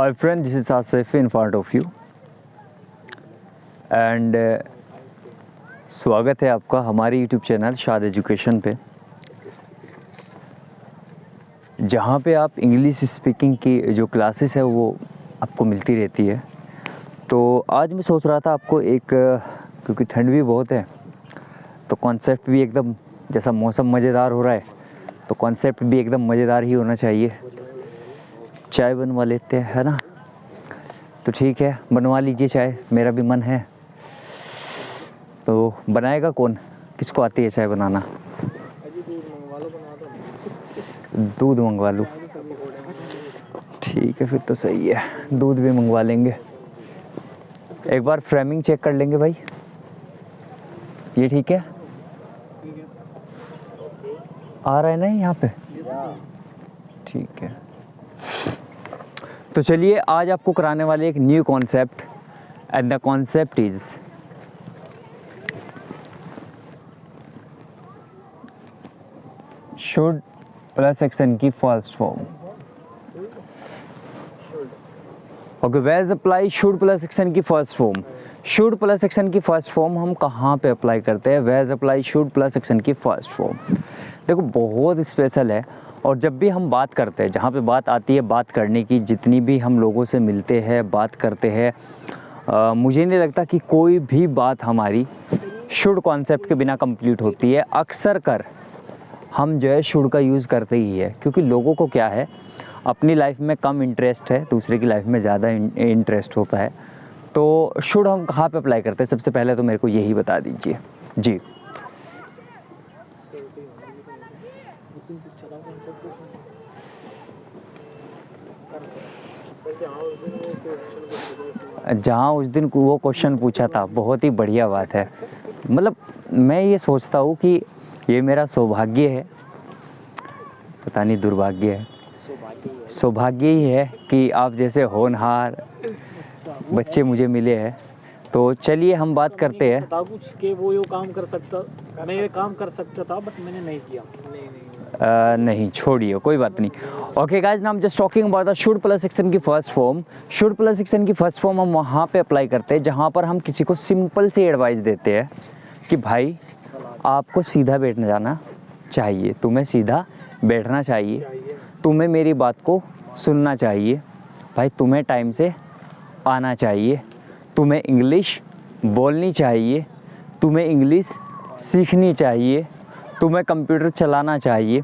Hi friend, this is Asif in front of you and स्वागत है आपका हमारे YouTube चैनल शाद एजुकेशन पे, जहाँ पे आप इंग्लिश स्पीकिंग की जो क्लासेस है वो आपको मिलती रहती है। तो आज मैं सोच रहा था आपको क्योंकि ठंड भी बहुत है तो कॉन्सेप्ट भी एकदम, जैसा मौसम मज़ेदार हो रहा है तो कॉन्सेप्ट भी एकदम मज़ेदार ही होना चाहिए। चाय बनवा लेते हैं, है ना? तो ठीक है, बनवा लीजिए चाय, मेरा भी मन है। तो बनाएगा कौन? किसको आती है चाय बनाना? दूध मंगवा लूँ? ठीक है, फिर तो सही है, दूध भी मंगवा लेंगे। एक बार फ्रेमिंग चेक कर लेंगे भाई, ये ठीक है? आ रहा है ना यहाँ पे? ठीक है, तो चलिए आज आपको कराने वाले एक new concept, and the concept is should plus action की first form. Okay, where apply should plus action की first form. Should plus action की फर्स्ट फॉर्म हम कहाँ पे अप्लाई करते हैं? Where apply should plus action की फर्स्ट फॉर्म। देखो, बहुत स्पेशल है और जब भी हम बात करते हैं, जहाँ पे बात आती है बात करने की, जितनी भी हम लोगों से मिलते हैं बात करते हैं, मुझे नहीं लगता कि कोई भी बात हमारी शुड कॉन्सेप्ट के बिना कंप्लीट होती है। अक्सर कर हम जो है शुड का यूज़ करते ही है, क्योंकि लोगों को क्या है, अपनी लाइफ में कम इंटरेस्ट है, दूसरे की लाइफ में ज़्यादा इंटरेस्ट होता है। तो शुड हम कहाँ पे अप्लाई करते हैं? सबसे पहले तो मेरे को यही बता दीजिए जी। जहाँ उस दिन वो क्वेश्चन पूछा था, बहुत ही बढ़िया बात है। मतलब मैं ये सोचता हूँ कि ये मेरा सौभाग्य है, पता नहीं दुर्भाग्य है, सौभाग्य ही है कि आप जैसे होनहार बच्चे मुझे मिले हैं। तो चलिए हम बात करते हैं। कुछ के वो ये काम कर सकता, मैं ये काम कर सकता था बट मैंने नहीं किया। नहीं, छोड़िए, कोई बात नहीं। Okay guys, now just talking about the should plus action की first form. Should plus action की फर्स्ट फॉर्म हम वहाँ पे अप्लाई करते हैं जहाँ पर हम किसी को सिंपल सी एडवाइस देते हैं कि भाई आपको सीधा बैठना जाना चाहिए, तुम्हें सीधा बैठना चाहिए, तुम्हें मेरी बात को सुनना चाहिए, भाई तुम्हें टाइम से आना चाहिए, तुम्हें इंग्लिश बोलनी चाहिए, तुम्हें इंग्लिश सीखनी चाहिए, तुम्हें कंप्यूटर चलाना चाहिए।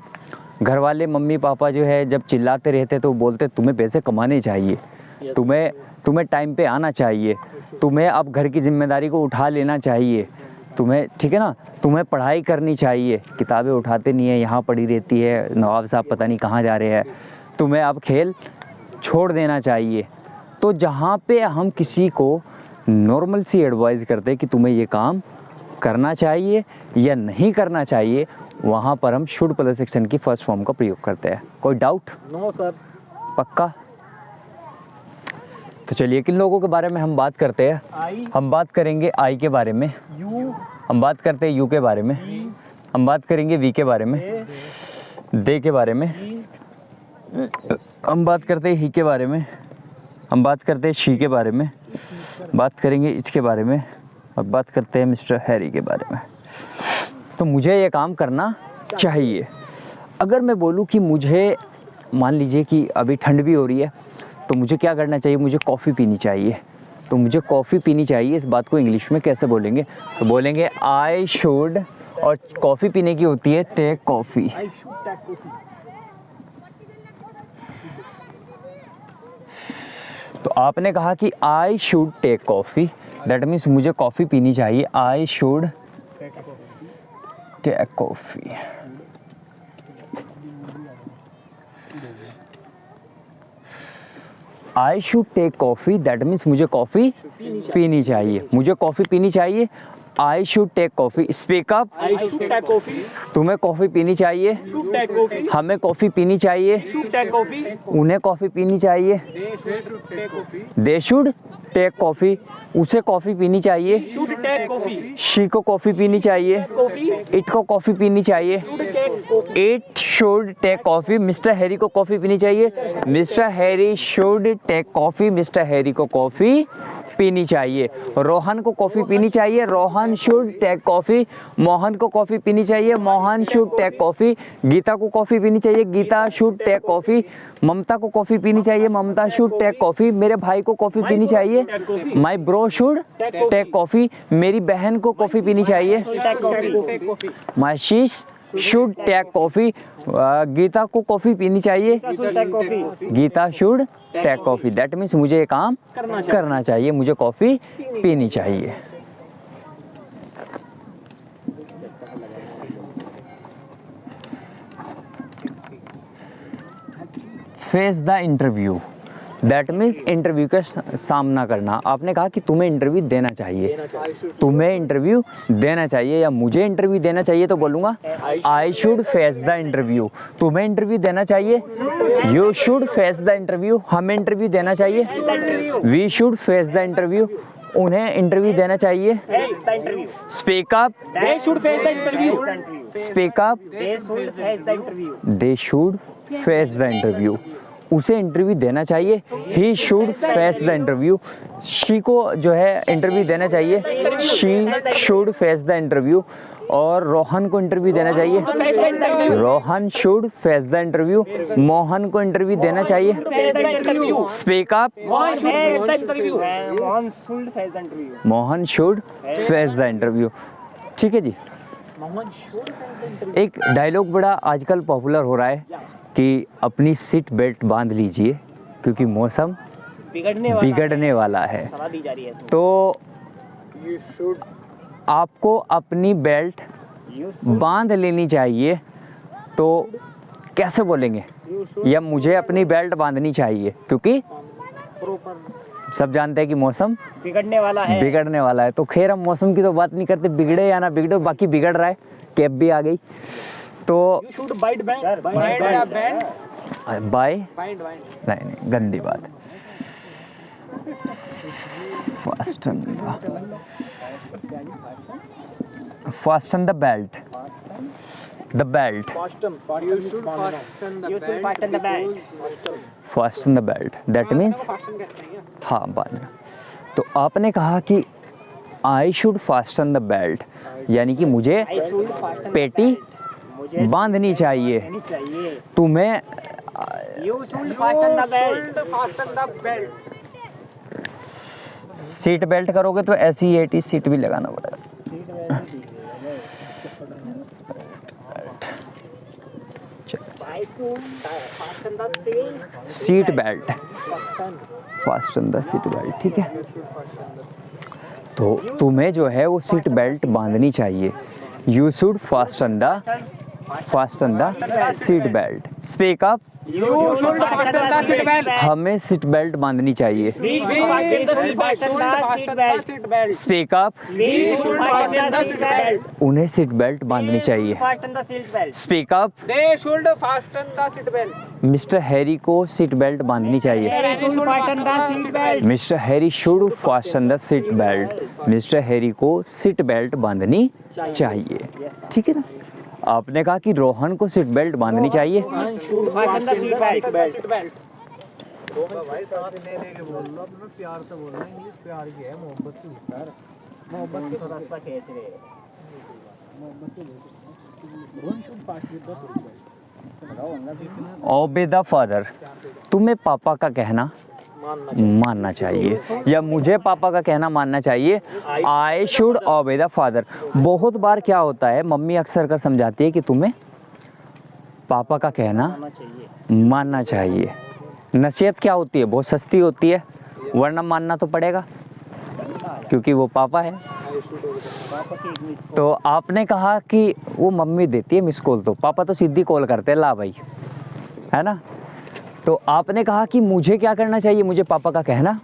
घर वाले मम्मी पापा जो है जब चिल्लाते रहते तो बोलते तुम्हें पैसे कमाने चाहिए, तुम्हें टाइम पे आना चाहिए, तुम्हें अब घर की जिम्मेदारी को उठा लेना चाहिए, तुम्हें, ठीक है ना, तुम्हें पढ़ाई करनी चाहिए, किताबें उठाते नहीं है, यहाँ पड़ी रहती है, नवाब साहब पता नहीं कहाँ जा रहे हैं, तुम्हें अब खेल छोड़ देना चाहिए। तो जहाँ पे हम किसी को नॉर्मल सी एडवाइस करते हैं कि तुम्हें ये काम करना चाहिए या नहीं करना चाहिए, वहाँ पर हम शुड प्लस एक्शन की फर्स्ट फॉर्म का प्रयोग करते हैं। कोई डाउट? No sir. पक्का? तो चलिए किन लोगों के बारे में हम बात करते हैं? हम बात करेंगे आई के बारे में, यू, हम बात करते हैं यू के बारे में, हम बात करेंगे वी के बारे में, दे के बारे में, हम बात करते हैं ही के बारे में, हम बात करते हैं शी के बारे में, बात करेंगे इच के बारे में, और बात करते हैं मिस्टर हैरी के बारे में। तो मुझे ये काम करना चाहिए। अगर मैं बोलूँ कि मुझे, मान लीजिए कि अभी ठंड भी हो रही है, तो मुझे क्या करना चाहिए? मुझे कॉफ़ी पीनी चाहिए। तो मुझे कॉफ़ी पीनी चाहिए, इस बात को इंग्लिश में कैसे बोलेंगे? तो बोलेंगे आई शुड, और कॉफ़ी पीने की होती है टेक कॉफ़ी। तो आपने कहा कि I should take coffee, that means मुझे कॉफ़ी पीनी चाहिए। I should take coffee. I should take coffee, that means मुझे कॉफ़ी पीनी चाहिए, मुझे कॉफ़ी पीनी चाहिए। I should take coffee, speak up. I should take coffee. तुम्हें कॉफ़ी पीनी चाहिए, शुड टेक कॉफी। हमें कॉफ़ी पीनी चाहिए, शुड टेक कॉफी। उन्हें कॉफ़ी पीनी चाहिए, दे शुड टेक कॉफ़ी, उसे कॉफ़ी पीनी चाहिए, शुड टेक कॉफी। शी को कॉफ़ी पीनी चाहिए, कॉफी। इट को कॉफ़ी पीनी चाहिए, should take coffee. It should take coffee, mister Harry को कॉफी पीनी चाहिए, mister Harry should take coffee, mister Harry को कॉफी पीनी चाहिए, रोहन को कॉफी पीनी चाहिए, Rohan should take coffee, Mohan को कॉफी पीनी चाहिए, Mohan should take coffee, Geeta को कॉफी पीनी चाहिए, Geeta should take coffee, Mamta को कॉफी पीनी चाहिए, ममता शुड टेक कॉफी, मेरे भाई को कॉफी पीनी चाहिए, my bro should take coffee, मेरी बहन को कॉफी पीनी चाहिए, माय शीश शुड टेक कॉफी, गीता को कॉफी पीनी चाहिए, Geeta should take coffee. That means मुझे ये काम करना चाहिए, मुझे कॉफी पीनी चाहिए। Face the interview, that means interview का सामना करना। आपने कहा कि तुम्हें इंटरव्यू देना चाहिए, तुम्हें इंटरव्यू देना चाहिए या मुझे इंटरव्यू देना चाहिए, तो बोलूँगा I should face the interview. तुम्हें इंटरव्यू देना चाहिए, you should face the interview. हमें इंटरव्यू देना चाहिए, we should face the interview. उन्हें इंटरव्यू देना चाहिए, speak up, They should face the interview. Speak up, they should face the interview. उसे इंटरव्यू देना चाहिए, he should face the interview. She को जो है इंटरव्यू देना चाहिए, she should face the interview. और रोहन को इंटरव्यू देना चाहिए, Rohan should face the interview. Mohan को इंटरव्यू देना चाहिए, speak up, Mohan should face the interview. ठीक है जी। एक डायलॉग बड़ा आजकल पॉपुलर हो रहा है कि अपनी सीट बेल्ट बांध लीजिए क्योंकि मौसम बिगड़ने वाला है। तो आपको अपनी बेल्ट बांध लेनी चाहिए, तो कैसे बोलेंगे? या मुझे अपनी बेल्ट बांधनी चाहिए क्योंकि सब जानते हैं कि मौसम बिगड़ने वाला है। तो खैर हम मौसम की तो बात नहीं करते, बिगड़े या ना बिगड़े, बाकी बिगड़ रहा है। कैब भी आ गई तो बाय नहीं, गंदी बात। fasten the belt, the belt, fasten the belt, that means हाँ बांधना। तो आपने कहा कि I should fasten the belt, यानी कि मुझे पेटी बांधनी चाहिए। तुम्हें सीट बेल्ट करोगे तो SEAT सीट भी लगाना पड़ेगा। Seat belt, fasten the seat belt, ठीक है। तो तुम्हें जो है वो सीट बेल्ट बांधनी चाहिए। You should fasten the seat belt. Speak up, हमें सीट बेल्ट बांधनी चाहिए। स्पीक अप, उन्हें सीट बेल्ट बांधनी चाहिए। स्पीक अप, मिस्टर हैरी को सीट बेल्ट बांधनी चाहिए। Mister Harry should fasten the seat belt. Mister Harry को seat belt बांधनी चाहिए, ठीक है ना। आपने कहा कि रोहन को सीट बेल्ट बांधनी चाहिए। ओबे द फादर, तुम्हें पापा का कहना मानना चाहिए या मुझे पापा का कहना मानना चाहिए। I should obey the father. बहुत बार क्या होता है, मम्मी अक्सर कर समझाती है कि तुम्हें पापा का कहना मानना चाहिए। नसीहत क्या होती है, बहुत सस्ती होती है, वरना मानना तो पड़ेगा क्योंकि वो पापा है। तो आपने कहा कि वो मम्मी देती है मिस कॉल, तो पापा तो सीधी कॉल करते हैं, ला भाई, है ना। तो आपने कहा कि मुझे क्या करना चाहिए, मुझे पापा का कहना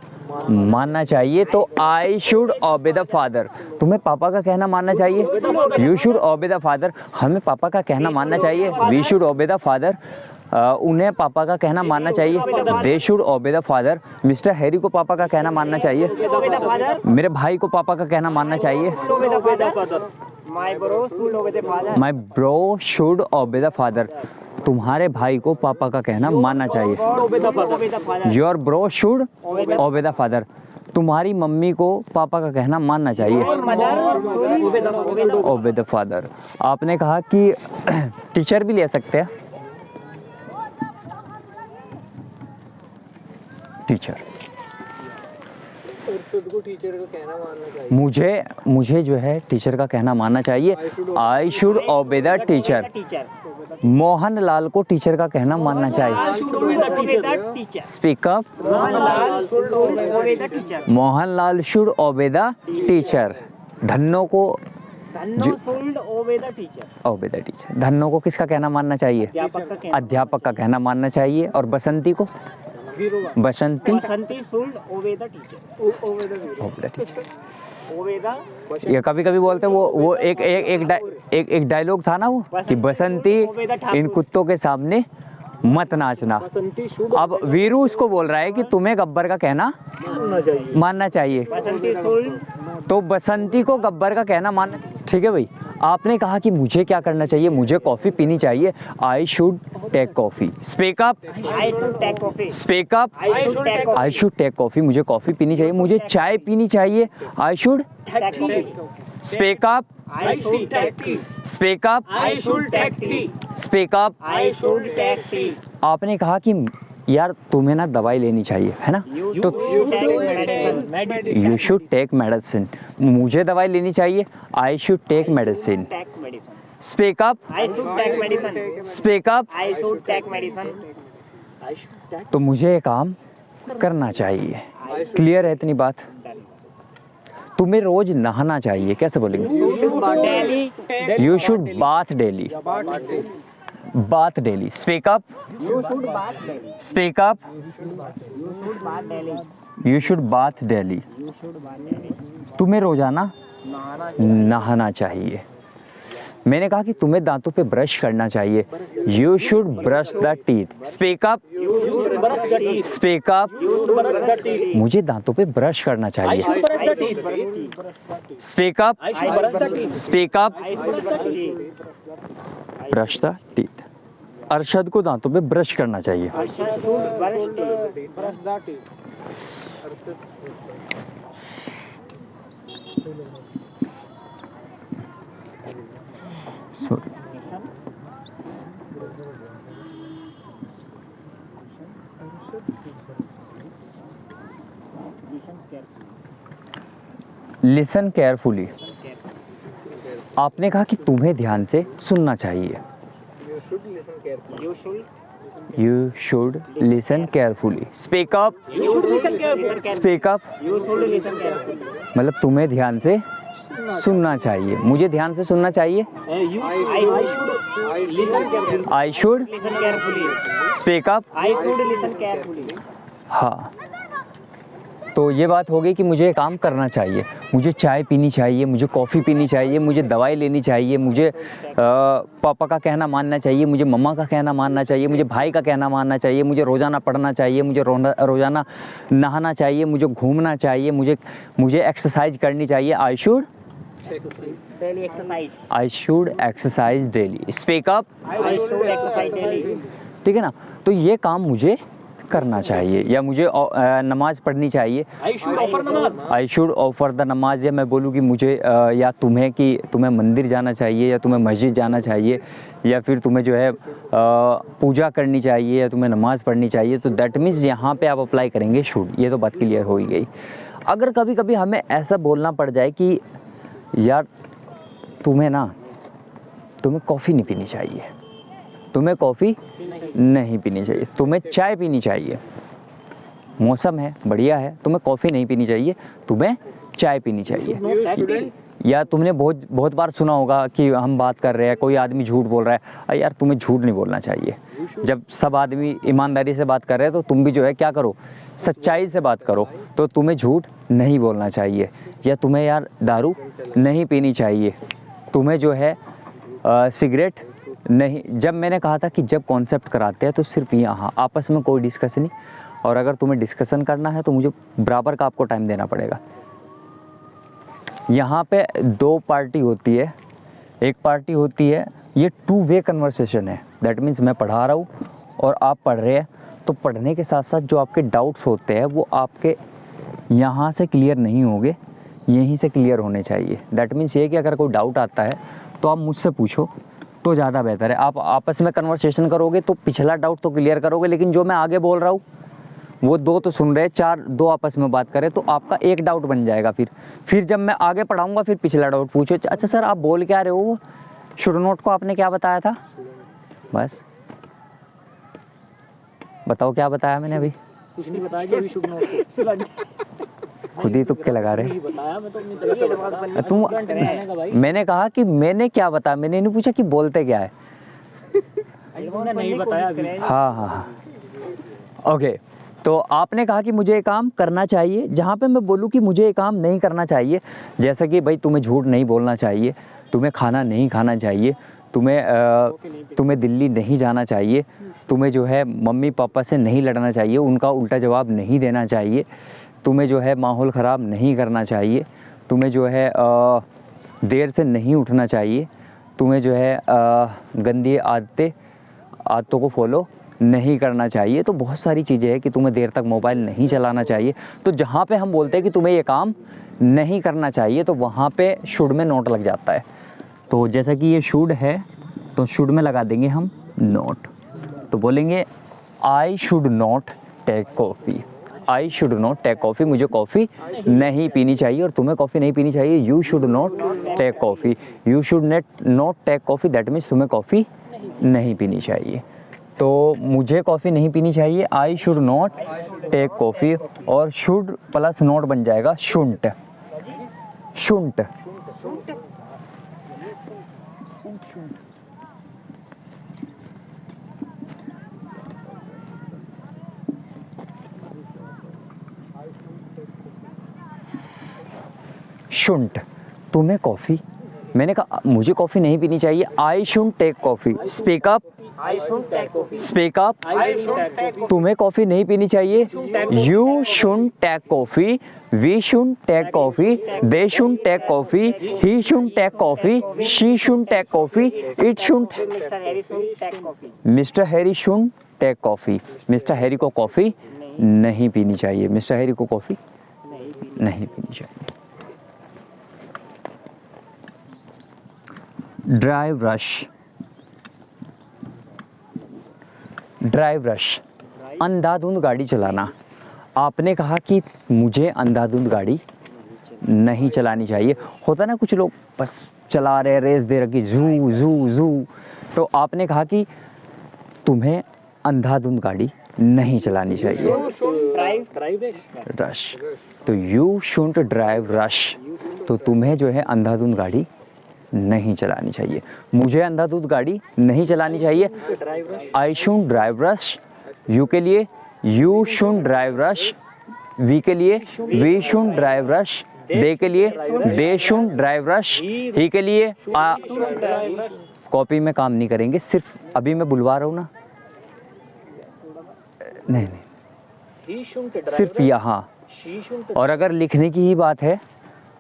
मानना चाहिए। तो I should obey the father, तुम्हें पापा का कहना मानना चाहिए। You should obey the father, हमें पापा का कहना मानना चाहिए। We should obey the father, उन्हें पापा का कहना मानना चाहिए। They should obey the father, mister Harry को पापा का कहना मानना चाहिए। मेरे भाई को पापा का कहना मानना चाहिए। My bro should obey the father, तुम्हारे भाई को पापा का कहना मानना चाहिए। obey the father. Your bro should obey the father. तुम्हारी मम्मी को पापा का कहना मानना चाहिए। ओबे द फादर। आपने कहा कि टीचर भी ले सकते हैं। टीचर, अर्शद को टीचर का कहना मानना चाहिए। मुझे जो है टीचर का कहना मानना चाहिए। I should obey the teacher. Mohan Lal को टीचर का कहना मानना चाहिए। Speak up. Mohan Lal should obey the teacher. Dhanno को ओबे द टीचर। धन्नो को किसका कहना मानना चाहिए? अध्यापक का कहना मानना चाहिए। और बसंती को? बसंती should obey the teacher. ओबे द टीचर। Obey the ये कभी कभी बोलते हैं वो एक डायलॉग था ना वो कि बसंती इन कुत्तों के सामने मत नाचना। बसंती शुड अब वीरू उसको बोल रहा है कि तुम्हें गब्बर का कहना मानना चाहिए। बसंती should तो बसंती को गब्बर का कहना मान। ठीक है भाई, आपने कहा कि मुझे क्या करना चाहिए? मुझे कॉफ़ी पीनी चाहिए। I should take coffee. Speak up. I should take coffee. Speak up. I should take coffee. I should take coffee. मुझे कॉफ़ी पीनी चाहिए। मुझे चाय पीनी चाहिए। I should Take coffee. Speak up. I should take tea. Speak up. I should take tea. Speak up. I should take tea. आपने कहा कि यार तुम्हें ना दवाई लेनी चाहिए, है ना? तो You take medicine. You should take medicine. मुझे दवाई लेनी चाहिए। I should take medicine. Take medicine. Speak up. I should take medicine. Speak up. I should take medicine. तो मुझे ये काम करना चाहिए। क्लियर है इतनी बात? तुम्हें रोज नहाना चाहिए। कैसे बोलेंगे? Daily. You should bath daily. Bath daily. Speak up. You should bath daily. Speak up. You should bath daily. You should bath daily. You should bath daily. तुम्हें रोजाना नहाना चाहिए। मैंने कहा कि तुम्हें दांतों पे ब्रश करना चाहिए। You should brush the teeth. Speak up. You should brush the teeth. Speak up. You should brush the teeth. मुझे दांतों पे ब्रश करना I चाहिए। should brush the teeth. Speak up. I should brush the teeth. Speak up. I should brush tea. Brush the teeth. Arshad को दांतों पे brush करना चाहिए। I should brush tea. Brush the teeth. Sorry. Listen carefully. आपने कहा कि तुम्हें ध्यान से सुनना चाहिए। You should listen carefully. You should. You should listen carefully. Speak up. You should listen carefully. Speak up. You should listen carefully. मतलब तुम्हें ध्यान से सुनना चाहिए। मुझे ध्यान से सुनना चाहिए। I should listen carefully. I should Listen carefully. Speak up. I should listen carefully. हाँ, तो ये बात हो गई कि मुझे ये काम करना चाहिए। मुझे चाय पीनी चाहिए, मुझे कॉफ़ी पीनी चाहिए, मुझे दवाई लेनी चाहिए, मुझे पापा का कहना मानना चाहिए, मुझे मम्मा का कहना मानना चाहिए, मुझे भाई का कहना मानना चाहिए, मुझे रोज़ाना पढ़ना चाहिए, मुझे रोज़ाना नहाना चाहिए, मुझे घूमना चाहिए, मुझे एक्सरसाइज करनी चाहिए। I should Daily exercise. Exercise daily. Speak up. I should exercise daily. ठीक है ना? तो ये काम मुझे करना चाहिए, या मुझे नमाज पढ़नी चाहिए। I should offer namaz. I should offer the नमाज। या मैं बोलूँ कि मुझे या तुम्हें मंदिर जाना चाहिए, या तुम्हें मस्जिद जाना चाहिए, या फिर तुम्हें जो है पूजा करनी चाहिए, या तुम्हें नमाज पढ़नी चाहिए। तो दैट मीन्स यहाँ पे आप अप्लाई करेंगे शुड। ये तो बात क्लियर हो ही गई। अगर कभी कभी हमें ऐसा बोलना पड़ जाए कि यार तुम्हें कॉफ़ी नहीं पीनी चाहिए, तुम्हें कॉफ़ी नहीं पीनी चाहिए, तुम्हें चाय पीनी चाहिए, मौसम है बढ़िया है, तुम्हें कॉफ़ी नहीं पीनी चाहिए, तुम्हें चाय पीनी चाहिए। या तुमने बहुत बार सुना होगा कि हम बात कर रहे हैं, कोई आदमी झूठ बोल रहा है, अरे यार तुम्हें झूठ नहीं बोलना चाहिए। जब सब आदमी ईमानदारी से बात कर रहे हैं तो तुम भी जो है क्या करो, सच्चाई से बात करो। तो तुम्हें झूठ नहीं बोलना चाहिए। या तुम्हें यार दारू नहीं पीनी चाहिए, तुम्हें जो है सिगरेट नहीं। जब मैंने कहा था कि जब कॉन्सेप्ट कराते हैं तो सिर्फ यहाँ आपस में कोई डिस्कशन नहीं, और अगर तुम्हें डिस्कशन करना है तो मुझे बराबर का आपको टाइम देना पड़ेगा। यहाँ पे दो पार्टी होती है, एक पार्टी होती है, ये टू वे कन्वर्सेशन है। दैट मीन्स मैं पढ़ा रहा हूँ और आप पढ़ रहे हैं, तो पढ़ने के साथ साथ जो आपके डाउट्स होते हैं वो आपके यहाँ से क्लियर नहीं होंगे, यहीं से क्लियर होने चाहिए। दैट मीन्स ये कि अगर कोई डाउट आता है तो आप मुझसे पूछो तो ज़्यादा बेहतर है। आप आपस में कन्वर्सेशन करोगे तो पिछला डाउट तो क्लियर करोगे, लेकिन जो मैं आगे बोल रहा हूँ वो दो तो सुन रहे, चार दो आपस में बात करें तो आपका एक डाउट बन जाएगा। फिर जब मैं आगे पढ़ाऊँगा फिर पिछला डाउट पूछो, अच्छा सर आप बोल क्या रहे हो, शुड नोट को आपने क्या बताया था, बस बताओ क्या बताया मैंने अभी, कुछ नहीं बताया जी, अभी शुभ नोट खुद ही तुक्के लगा रहे। नहीं बताया, मैं तो अपनी तरफ से बता रहा हूं। तुम कहने का भाई, मैंने कहा कि मैंने क्या बताया, मैंने नहीं पूछा कि बोलते क्या है। तुमने नहीं बताया अभी। हाँ हाँ हाँ ओके। तो आपने कहा कि मुझे ये काम करना चाहिए, जहाँ पे मैं बोलूँ कि मुझे ये काम नहीं करना चाहिए, जैसा कि भाई तुम्हें झूठ नहीं बोलना चाहिए, तुम्हें खाना नहीं खाना चाहिए, तुम्हें दिल्ली नहीं जाना चाहिए, तुम्हें जो है मम्मी पापा से नहीं लड़ना चाहिए, उनका उल्टा जवाब नहीं देना चाहिए, तुम्हें जो है माहौल ख़राब नहीं करना चाहिए, तुम्हें जो है देर से नहीं उठना चाहिए, तुम्हें जो है गंदी आदतों को फॉलो नहीं करना चाहिए। तो बहुत सारी चीज़ें हैं कि तुम्हें देर तक मोबाइल नहीं चलाना चाहिए। तो जहाँ पे हम बोलते हैं कि तुम्हें ये काम नहीं करना चाहिए तो वहाँ पे शुड में नोट लग जाता है। तो जैसा कि ये शुड है तो शुड में लगा देंगे हम नोट, तो बोलेंगे I should not take coffee, I should not take coffee, मुझे कॉफ़ी नहीं पीनी चाहिए और तुम्हें कॉफ़ी नहीं पीनी चाहिए। You should not take coffee, you should not take coffee, that means तुम्हें कॉफ़ी नहीं पीनी चाहिए। तो मुझे कॉफ़ी नहीं पीनी चाहिए, I should not take coffee, और शुड प्लस नॉट बन जाएगा शुंट, शुंट। शुंट, तुम्हें कॉफ़ी, मैंने कहा मुझे कॉफ़ी नहीं पीनी चाहिए, I should take coffee, speak up, I should take coffee. Speak up, I should take coffee. तुम्हें कॉफ़ी नहीं पीनी चाहिए, you should take coffee, we should take coffee, they should take coffee, he should take coffee, she should take coffee, it should, Mr. Harry should take coffee. Mister Harry should take coffee, mister Harry को coffee नहीं पीनी चाहिए, mister Harry को coffee नहीं पीनी चाहिए। Drive rush, drive rush, अंधाधुंध गाड़ी चलाना। आपने कहा कि मुझे अंधाधुंध गाड़ी नहीं चलानी चाहिए। होता ना कुछ लोग बस चला रहे, रेस दे रखी, जू जू जू, तो आपने कहा कि तुम्हें अंधाधुंध गाड़ी नहीं चलानी चाहिए, ड्राइव रश, तो यू शुड ड्राइव रश, तो तुम्हें जो है अंधाधुंध गाड़ी नहीं चलानी चाहिए। मुझे अंधाधुंध गाड़ी नहीं चलानी चाहिए, I should drive rash, you के लिए you should drive rash, we के लिए we should drive rash, they के लिए they should drive rash, he के लिए कॉपी में काम नहीं करेंगे, सिर्फ अभी मैं बुलवा रहा हूँ ना, नहीं नहीं, सिर्फ यहाँ। और अगर लिखने की ही बात है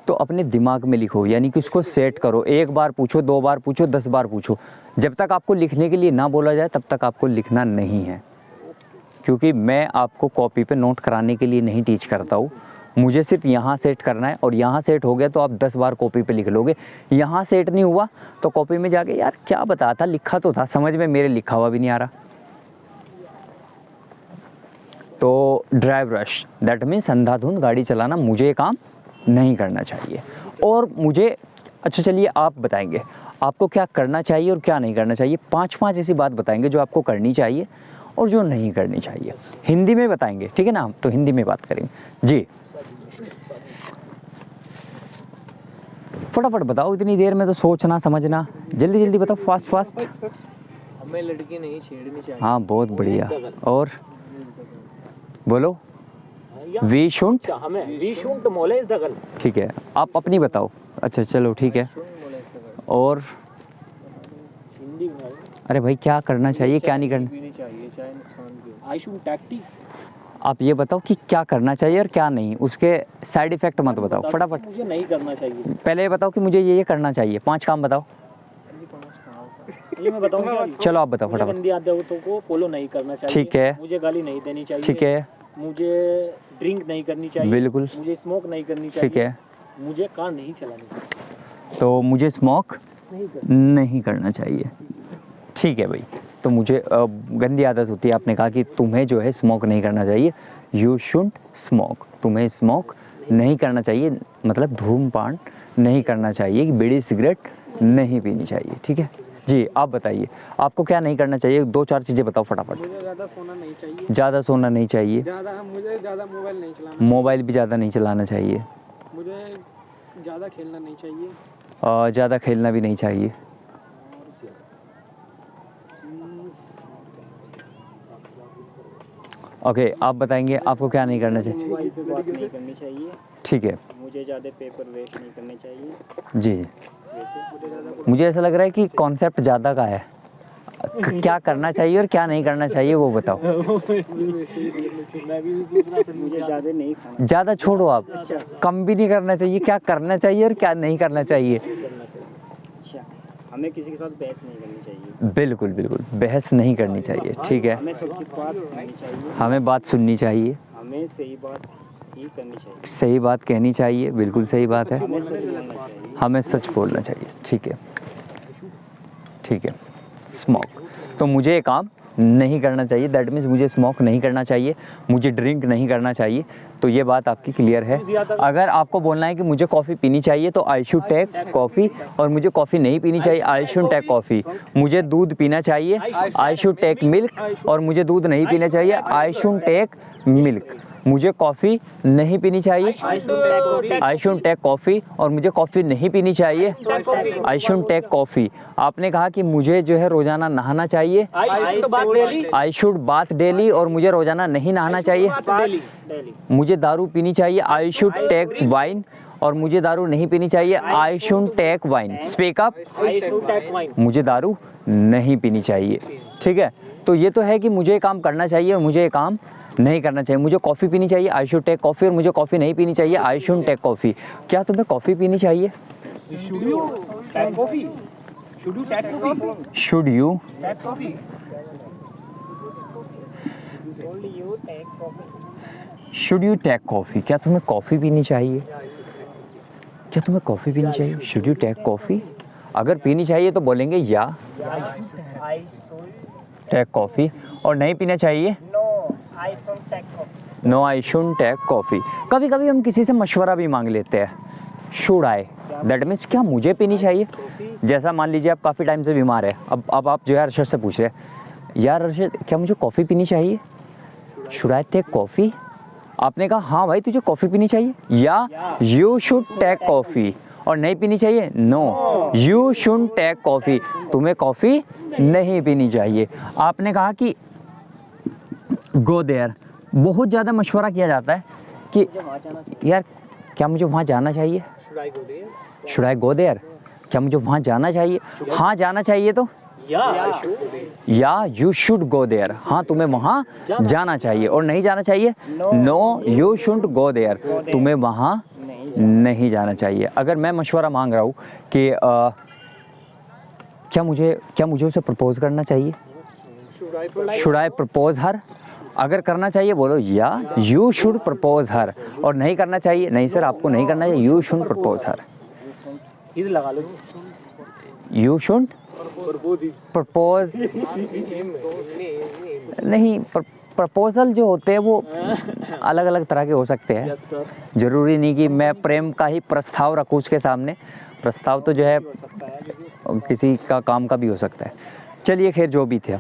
तो अपने दिमाग में लिखो, यानी कि उसको सेट करो, एक बार पूछो, दो बार पूछो, 10 बार पूछो, जब तक आपको लिखने के लिए ना बोला जाए तब तक आपको लिखना नहीं है। क्योंकि मैं आपको कॉपी पे नोट कराने के लिए नहीं टीच करता हूँ, मुझे सिर्फ यहाँ सेट करना है, और यहाँ सेट हो गया तो आप 10 बार कॉपी पे लिख लोगे। यहाँ सेट नहीं हुआ तो कॉपी में जाके यार क्या बताया था, लिखा तो था, समझ में मेरे लिखा हुआ भी नहीं आ रहा। तो ड्राइव रश, दैट मीन्स अंधाधुंध गाड़ी चलाना, मुझे ये काम नहीं करना चाहिए। और मुझे, अच्छा चलिए आप बताएंगे आपको क्या करना चाहिए और क्या नहीं करना चाहिए। 5 ऐसी बात बताएंगे जो आपको करनी चाहिए और जो नहीं करनी चाहिए। हिंदी में बताएंगे, ठीक है ना, तो हिंदी में बात करेंगे जी। फटाफट बताओ, इतनी देर में तो सोचना समझना, जल्दी जल्दी बताओ, फास्ट फास्ट। हमें लड़की नहीं छेड़नी चाहिए। हाँ बहुत बढ़िया, और बोलो वी शुड, हमें we should molest the girl. ठीक है, आप अपनी बताओ। अच्छा चलो ठीक है, और हिंदी में अरे भाई क्या करना चाहिए क्या नहीं करना, पीनी चाहिए चाहे नुकसान भी हो। I should take tea. आप ये बताओ कि क्या करना चाहिए और क्या नहीं, उसके साइड इफेक्ट मत बताओ, फटाफट। मुझे नहीं करना चाहिए। पहले ये बताओ कि मुझे ये करना चाहिए, 5 काम बताओ। ये मैं बताऊंगा। चलो आप बताओ मुझे फटाफट। गंदी आदतों को फॉलो नहीं करना चाहिए। ठीक है। मुझे गाली नहीं देनी चाहिए। ठीक है। मुझे ड्रिंक नहीं करनी चाहिए। बिल्कुल। मुझे स्मोक नहीं करनी चाहिए। ठीक है। मुझे कार नहीं चलानी चाहिए। तो मुझे स्मोक नहीं कर नहीं करना चाहिए। ठीक है भाई। तो मुझे गंदी आदत होती है, आपने कहा कि तुम्हें जो है स्मोक नहीं करना चाहिए, यू शुड स्मोक, तुम्हें स्मोक नहीं करना चाहिए, मतलब धूम्रपान नहीं करना चाहिए, बीड़ी सिगरेट नहीं पीनी चाहिए। ठीक है जी, आप बताइए आपको क्या नहीं करना चाहिए, 2-4 चीज़ें बताओ फटाफट। मुझे ज़्यादा सोना नहीं चाहिए। ज़्यादा सोना नहीं चाहिए। मुझे ज़्यादा मोबाइल नहीं चलाना। मोबाइल भी ज़्यादा नहीं चलाना चाहिए। मुझे ज़्यादा खेलना नहीं चाहिए। ज़्यादा खेलना भी नहीं चाहिए। ओके, आप बताएंगे आपको क्या नहीं करना चाहिए। मोबाइल पे बात नहीं करनी चाहिए। ठीक है मुझे ज़्यादा पेपर वेस्ट नहीं करने चाहिए। जी जी। मुझे ऐसा लग रहा है कि कॉन्सेप्ट ज़्यादा का है, क्या करना चाहिए और क्या नहीं करना चाहिए वो बताओ। मैं भी मुझे ज़्यादा नहीं खाना ज़्यादा छोड़ो आप, कम भी नहीं करना चाहिए, क्या करना चाहिए और क्या नहीं करना चाहिए। अच्छा, हमें किसी के साथ बहस नहीं करनी चाहिए। बिल्कुल बिल्कुल, बहस नहीं करनी चाहिए। ठीक है। हमें सबकी बात सुननी चाहिए। हमें बात सुननी चाहिए, हमें सही बात ही करनी चाहिए। सही बात कहनी चाहिए, बिल्कुल सही बात है। हमें सच बोलना चाहिए। हमें सच बोलना चाहिए। ठीक है। ठीक है। स्मोक, तो मुझे ये काम नहीं करना चाहिए, दैट मीन्स मुझे स्मोक नहीं करना चाहिए, मुझे ड्रिंक नहीं करना चाहिए। तो ये बात आपकी क्लियर है। अगर आपको बोलना है कि मुझे कॉफ़ी पीनी चाहिए तो आई शुड टेक कॉफ़ी, और मुझे कॉफ़ी नहीं पीनी चाहिए आई शुड टेक कॉफ़ी। मुझे दूध पीना चाहिए आई शुड टेक मिल्क, और मुझे दूध नहीं पीना चाहिए आई शुड टेक मिल्क। मुझे कॉफ़ी नहीं पीनी चाहिए आई शुड टेक कॉफ़ी, और मुझे कॉफ़ी नहीं पीनी चाहिए आई शुड टेक कॉफ़ी। आपने कहा कि मुझे जो है रोज़ाना नहाना चाहिए आई शुड बाथ डेली, और मुझे रोज़ाना नहीं नहाना चाहिए। मुझे दारू पीनी चाहिए आई शुड टेक वाइन, और मुझे दारू नहीं पीनी चाहिए I should take wine. Speak up. मुझे दारू नहीं पीनी चाहिए। ठीक है। तो ये तो है कि मुझे काम करना चाहिए और मुझे काम नहीं करना चाहिए। मुझे कॉफ़ी पीनी चाहिए आई शुड टेक कॉफ़ी, और मुझे कॉफ़ी नहीं पीनी चाहिए आई शुड टेक कॉफ़ी। क्या तुम्हें कॉफ़ी पीनी चाहिए? Should you should you take coffee? क्या तुम्हें कॉफ़ी पीनी चाहिए? क्या तुम्हें कॉफ़ी पीनी चाहिए? Should you take coffee? अगर पीनी चाहिए तो बोलेंगे या टेक कॉफ़ी, और नहीं पीना चाहिए no I should take coffee. कभी कभी हम किसी से मशवरा भी मांग लेते हैं, शुड आई, दैट मीन्स क्या मुझे पीनी चाहिए। जैसा मान लीजिए आप काफ़ी टाइम से बीमार है, अब आप जो है अरशद से पूछ रहे हैं, यार अरशद क्या मुझे कॉफ़ी पीनी चाहिए, शुड आई टेक कॉफ़ी? आपने कहा हाँ भाई तुझे कॉफ़ी पीनी चाहिए, या यू शुड टेक कॉफ़ी, और नहीं पीनी चाहिए no you should take coffee, तुम्हें कॉफ़ी नहीं पीनी चाहिए। आपने कहा कि गो देयर, बहुत ज़्यादा मशवरा किया जाता है कि यार क्या मुझे वहाँ जाना चाहिए, शुड आई गो देयर, क्या मुझे वहाँ जाना चाहिए? हाँ जाना चाहिए तो या यू शुड गो देयर, हाँ तुम्हें वहाँ जाना चाहिए, और नहीं जाना चाहिए no you should go there, तुम्हें वहाँ नहीं जाना चाहिए। अगर मैं मशवरा मांग रहा हूँ कि क्या मुझे उसे प्रपोज करना चाहिए, शुड आई प्रपोज हर? अगर करना चाहिए बोलो या यू शुड प्रपोज हर, और नहीं करना चाहिए नहीं सर आपको नहीं करना चाहिए यू शुड प्रपोज हर। लगा लो, यू शुड प्रपोज नहीं, प्रपोजल जो होते हैं वो अलग अलग तरह के हो सकते हैं। ज़रूरी नहीं कि मैं प्रेम का ही प्रस्ताव रखूँ उसके सामने, प्रस्ताव तो जो है किसी का काम का भी हो सकता है। चलिए खैर जो भी थे,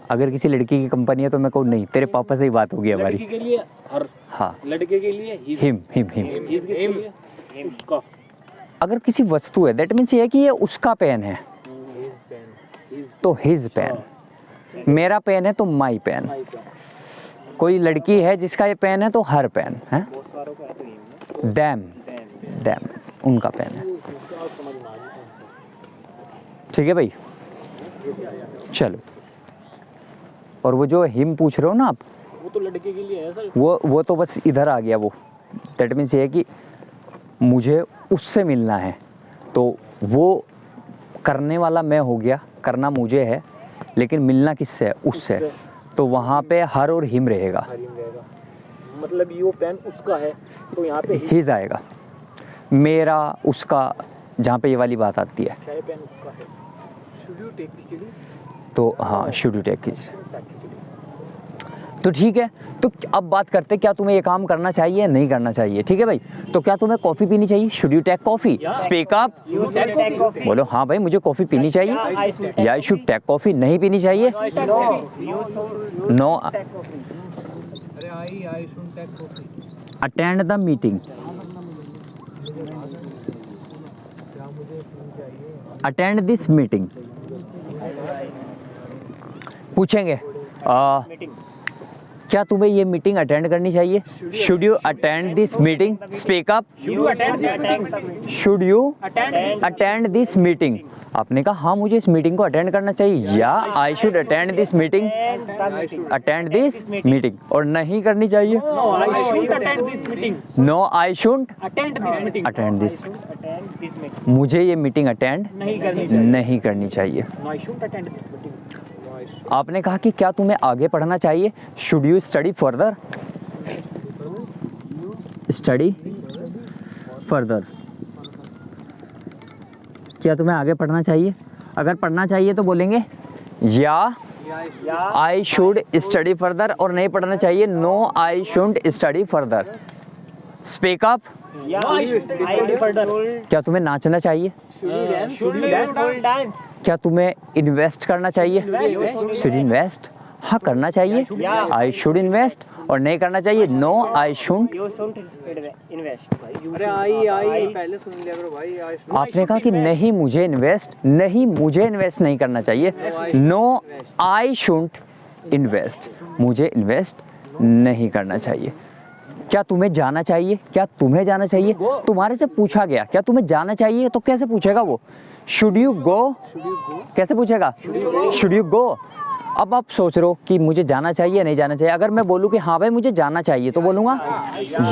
अगर किसी लड़की की कंपनी है तो मैं कहूँ नहीं तेरे पापा से ही बात होगी हमारी। लड़की के लिए हर, हाँ लड़के के लिए हिम हिम हिम। किसके लिए? उसका। अगर किसी वस्तु है दैट मीन्स ये है कि ये उसका पेन है तो हिज पेन, मेरा पेन है तो माई पेन, कोई लड़की है जिसका ये पेन है तो हर पेन है, डैम डैम उनका पेन है। ठीक है भाई, चलो। और वो जो हिम पूछ रहे हो ना आप, वो तो लड़के के लिए है सर। वो तो बस इधर आ गया वो, दैट मीन्स ये है कि मुझे उससे मिलना है, तो वो करने वाला मैं हो गया, करना मुझे है, लेकिन मिलना किससे है? उससे। तो वहाँ पे हर और हिम रहेगा, हरिम रहेगा, मतलब ये वो पेन उसका है तो यहाँ पे हिज आएगा, मेरा उसका, जहाँ पे ये वाली बात आती है। क्या पेन उसका है, शुड यू टेक खिचड़ी? तो हाँ, शुड यू टेक हिज। तो ठीक है, तो अब बात करते हैं क्या तुम्हें ये काम करना चाहिए या नहीं करना चाहिए। ठीक है भाई, तो क्या तुम्हें कॉफ़ी पीनी चाहिए? Should you take coffee? Speak up, You should take coffee. बोलो हाँ भाई मुझे कॉफ़ी पीनी चाहिए, I should take या आई शुड टेक कॉफ़ी? नहीं पीनी चाहिए? No, you should no. take coffee. अरे I should take coffee. Attend the meeting, attend this meeting. पूछेंगे क्या तुम्हें ये मीटिंग अटेंड करनी चाहिए? Should you attend this meeting? Speak up, You attend this meeting. Should you Attend attend this meeting? आपने कहा हाँ मुझे इस मीटिंग को अटेंड करना चाहिए, या I should attend this meeting, attend this meeting. और नहीं करनी चाहिए, No, I should attend this meeting. No I should Attend this meeting. Attend this. Attend this meeting. मुझे ये मीटिंग अटेंड नहीं करनी चाहिए। नहीं करनी चाहिए। No, I should attend this meeting. आपने कहा कि क्या तुम्हें आगे पढ़ना चाहिए? Should you study further? Study further, क्या तुम्हें आगे पढ़ना चाहिए? अगर पढ़ना चाहिए तो बोलेंगे या आई शुड स्टडी फर्दर, और नहीं पढ़ना चाहिए no I should study further. Speak up, Yeah, No, I should study further. क्या तुम्हें नाचना चाहिए? Should you You should dance. क्या तुम्हें इन्वेस्ट करना चाहिए? शुड इन्वेस्ट, हाँ करना चाहिए, Yeah. I should invest. और नहीं करना चाहिए no I should. You should invest. अरे आई पहले सुन लिया करो भाई। आई शुड आपने कहा कि नहीं मुझे इन्वेस्ट, नहीं मुझे इन्वेस्ट नहीं करना चाहिए, नो आई शुड इन्वेस्ट, मुझे इन्वेस्ट नहीं करना चाहिए। क्या तुम्हें जाना चाहिए? क्या तुम्हें जाना चाहिए? तुम्हारे से पूछा गया क्या तुम्हें जाना चाहिए, तो कैसे पूछेगा वो? शुड यू गो, कैसे पूछेगा? शुड यू गो। अब आप सोच रहे हो कि मुझे जाना चाहिए नहीं जाना चाहिए। अगर मैं बोलूँ कि हाँ भाई मुझे जाना चाहिए तो बोलूँगा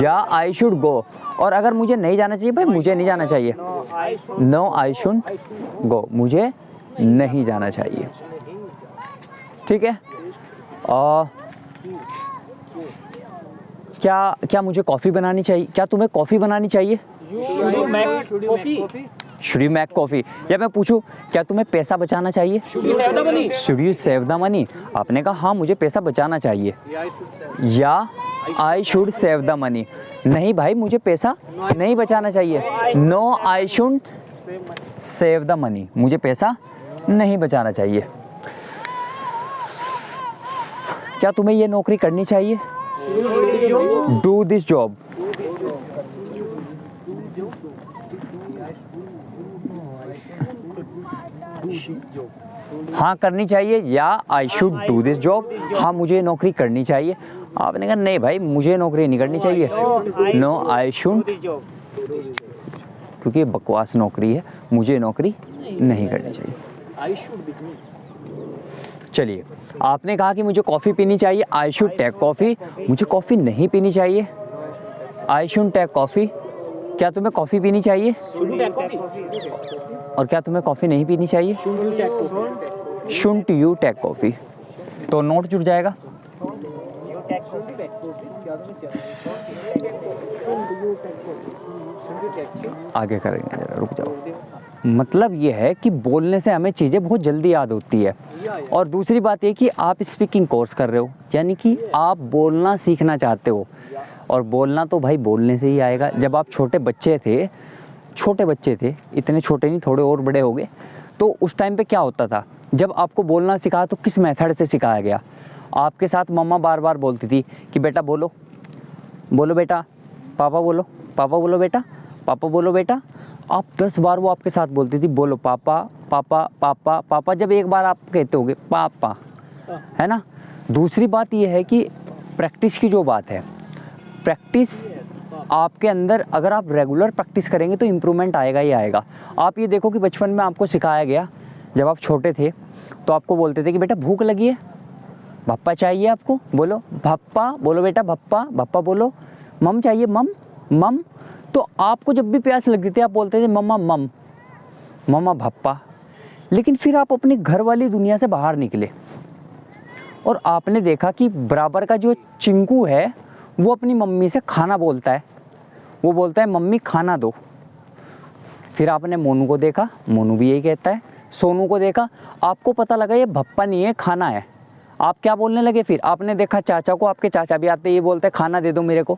या आई शुड गो। और अगर मुझे नहीं जाना चाहिए, भाई मुझे नहीं जाना चाहिए, नो आई शुड गो, मुझे नहीं जाना चाहिए। ठीक है, और क्या मुझे कॉफ़ी बनानी चाहिए? क्या तुम्हें कॉफ़ी बनानी चाहिए? Should you make coffee? Should you make coffee? या मैं पूछूं क्या तुम्हें पैसा बचाना चाहिए? Should you save the money? Should you save the money? आपने कहा हाँ मुझे पैसा बचाना चाहिए, आई शुड या I should save the money? नहीं भाई मुझे पैसा नहीं बचाना चाहिए, no I should save the money, मुझे पैसा नहीं बचाना चाहिए। क्या तुम्हें ये नौकरी करनी चाहिए? डू दिस जॉब, हाँ करनी चाहिए, या I should do this job, हाँ मुझे ये नौकरी करनी चाहिए। आपने कहा नहीं भाई मुझे नौकरी नहीं करनी चाहिए, no I should, Do the job. क्योंकि ये बकवास नौकरी है, मुझे नौकरी नहीं करनी चाहिए। I should business. चलिए, आपने कहा कि मुझे कॉफ़ी पीनी चाहिए, आई शुड टेक कॉफ़ी, मुझे कॉफ़ी नहीं पीनी चाहिए, आई शुड टेक कॉफ़ी। क्या तुम्हें कॉफ़ी पीनी चाहिए? Should you take coffee? और क्या तुम्हें कॉफ़ी नहीं पीनी चाहिए? Should you take coffee? Should you take coffee? तो नोट जुड़ जाएगा। You take coffee. आगे करेंगे, जरा रुक जाओ। मतलब ये है कि बोलने से हमें चीज़ें बहुत जल्दी याद होती है। और दूसरी बात ये कि आप स्पीकिंग कोर्स कर रहे हो, यानी कि आप बोलना सीखना चाहते हो। और बोलना तो भाई बोलने से ही आएगा। जब आप छोटे बच्चे थे, इतने छोटे नहीं, थोड़े और बड़े हो गए, तो उस टाइम पे क्या होता था? जब आपको बोलना सिखाया तो किस मेथड से सिखाया गया? आपके साथ मम्मा बार बार बोलती थी कि बेटा बोलो, बोलो बेटा, पापा बोलो, पापा बोलो बेटा, पापा बोलो बेटा। आप 10 बार वो आपके साथ बोलती थी, बोलो पापा पापा पापा पापा। जब एक बार आप कहते होगे पापा, है ना। दूसरी बात ये है कि प्रैक्टिस की जो बात है, प्रैक्टिस आपके अंदर, अगर आप रेगुलर प्रैक्टिस करेंगे तो इम्प्रूवमेंट आएगा ही आएगा। आप ये देखो कि बचपन में आपको सिखाया गया, जब आप छोटे थे तो आपको बोलते थे कि बेटा भूख लगी है, भप्पा चाहिए आपको, बोलो भप्पा, बोलो बेटा भप्पा, भप्पा बोलो। मम चाहिए, मम मम। तो आपको जब भी प्यास लगती थी आप बोलते थे मम्मा मम, मम्मा भप्पा। लेकिन फिर आप अपनी घर वाली दुनिया से बाहर निकले और आपने देखा कि बराबर का जो चिंकू है वो अपनी मम्मी से खाना बोलता है, वो बोलता है मम्मी खाना दो। फिर आपने मोनू को देखा, मोनू भी यही कहता है। सोनू को देखा, आपको पता लगा ये भप्पा नहीं है, खाना है। आप क्या बोलने लगे? फिर आपने देखा चाचा को, आपके चाचा भी आते ये बोलते हैं खाना दे दो मेरे को,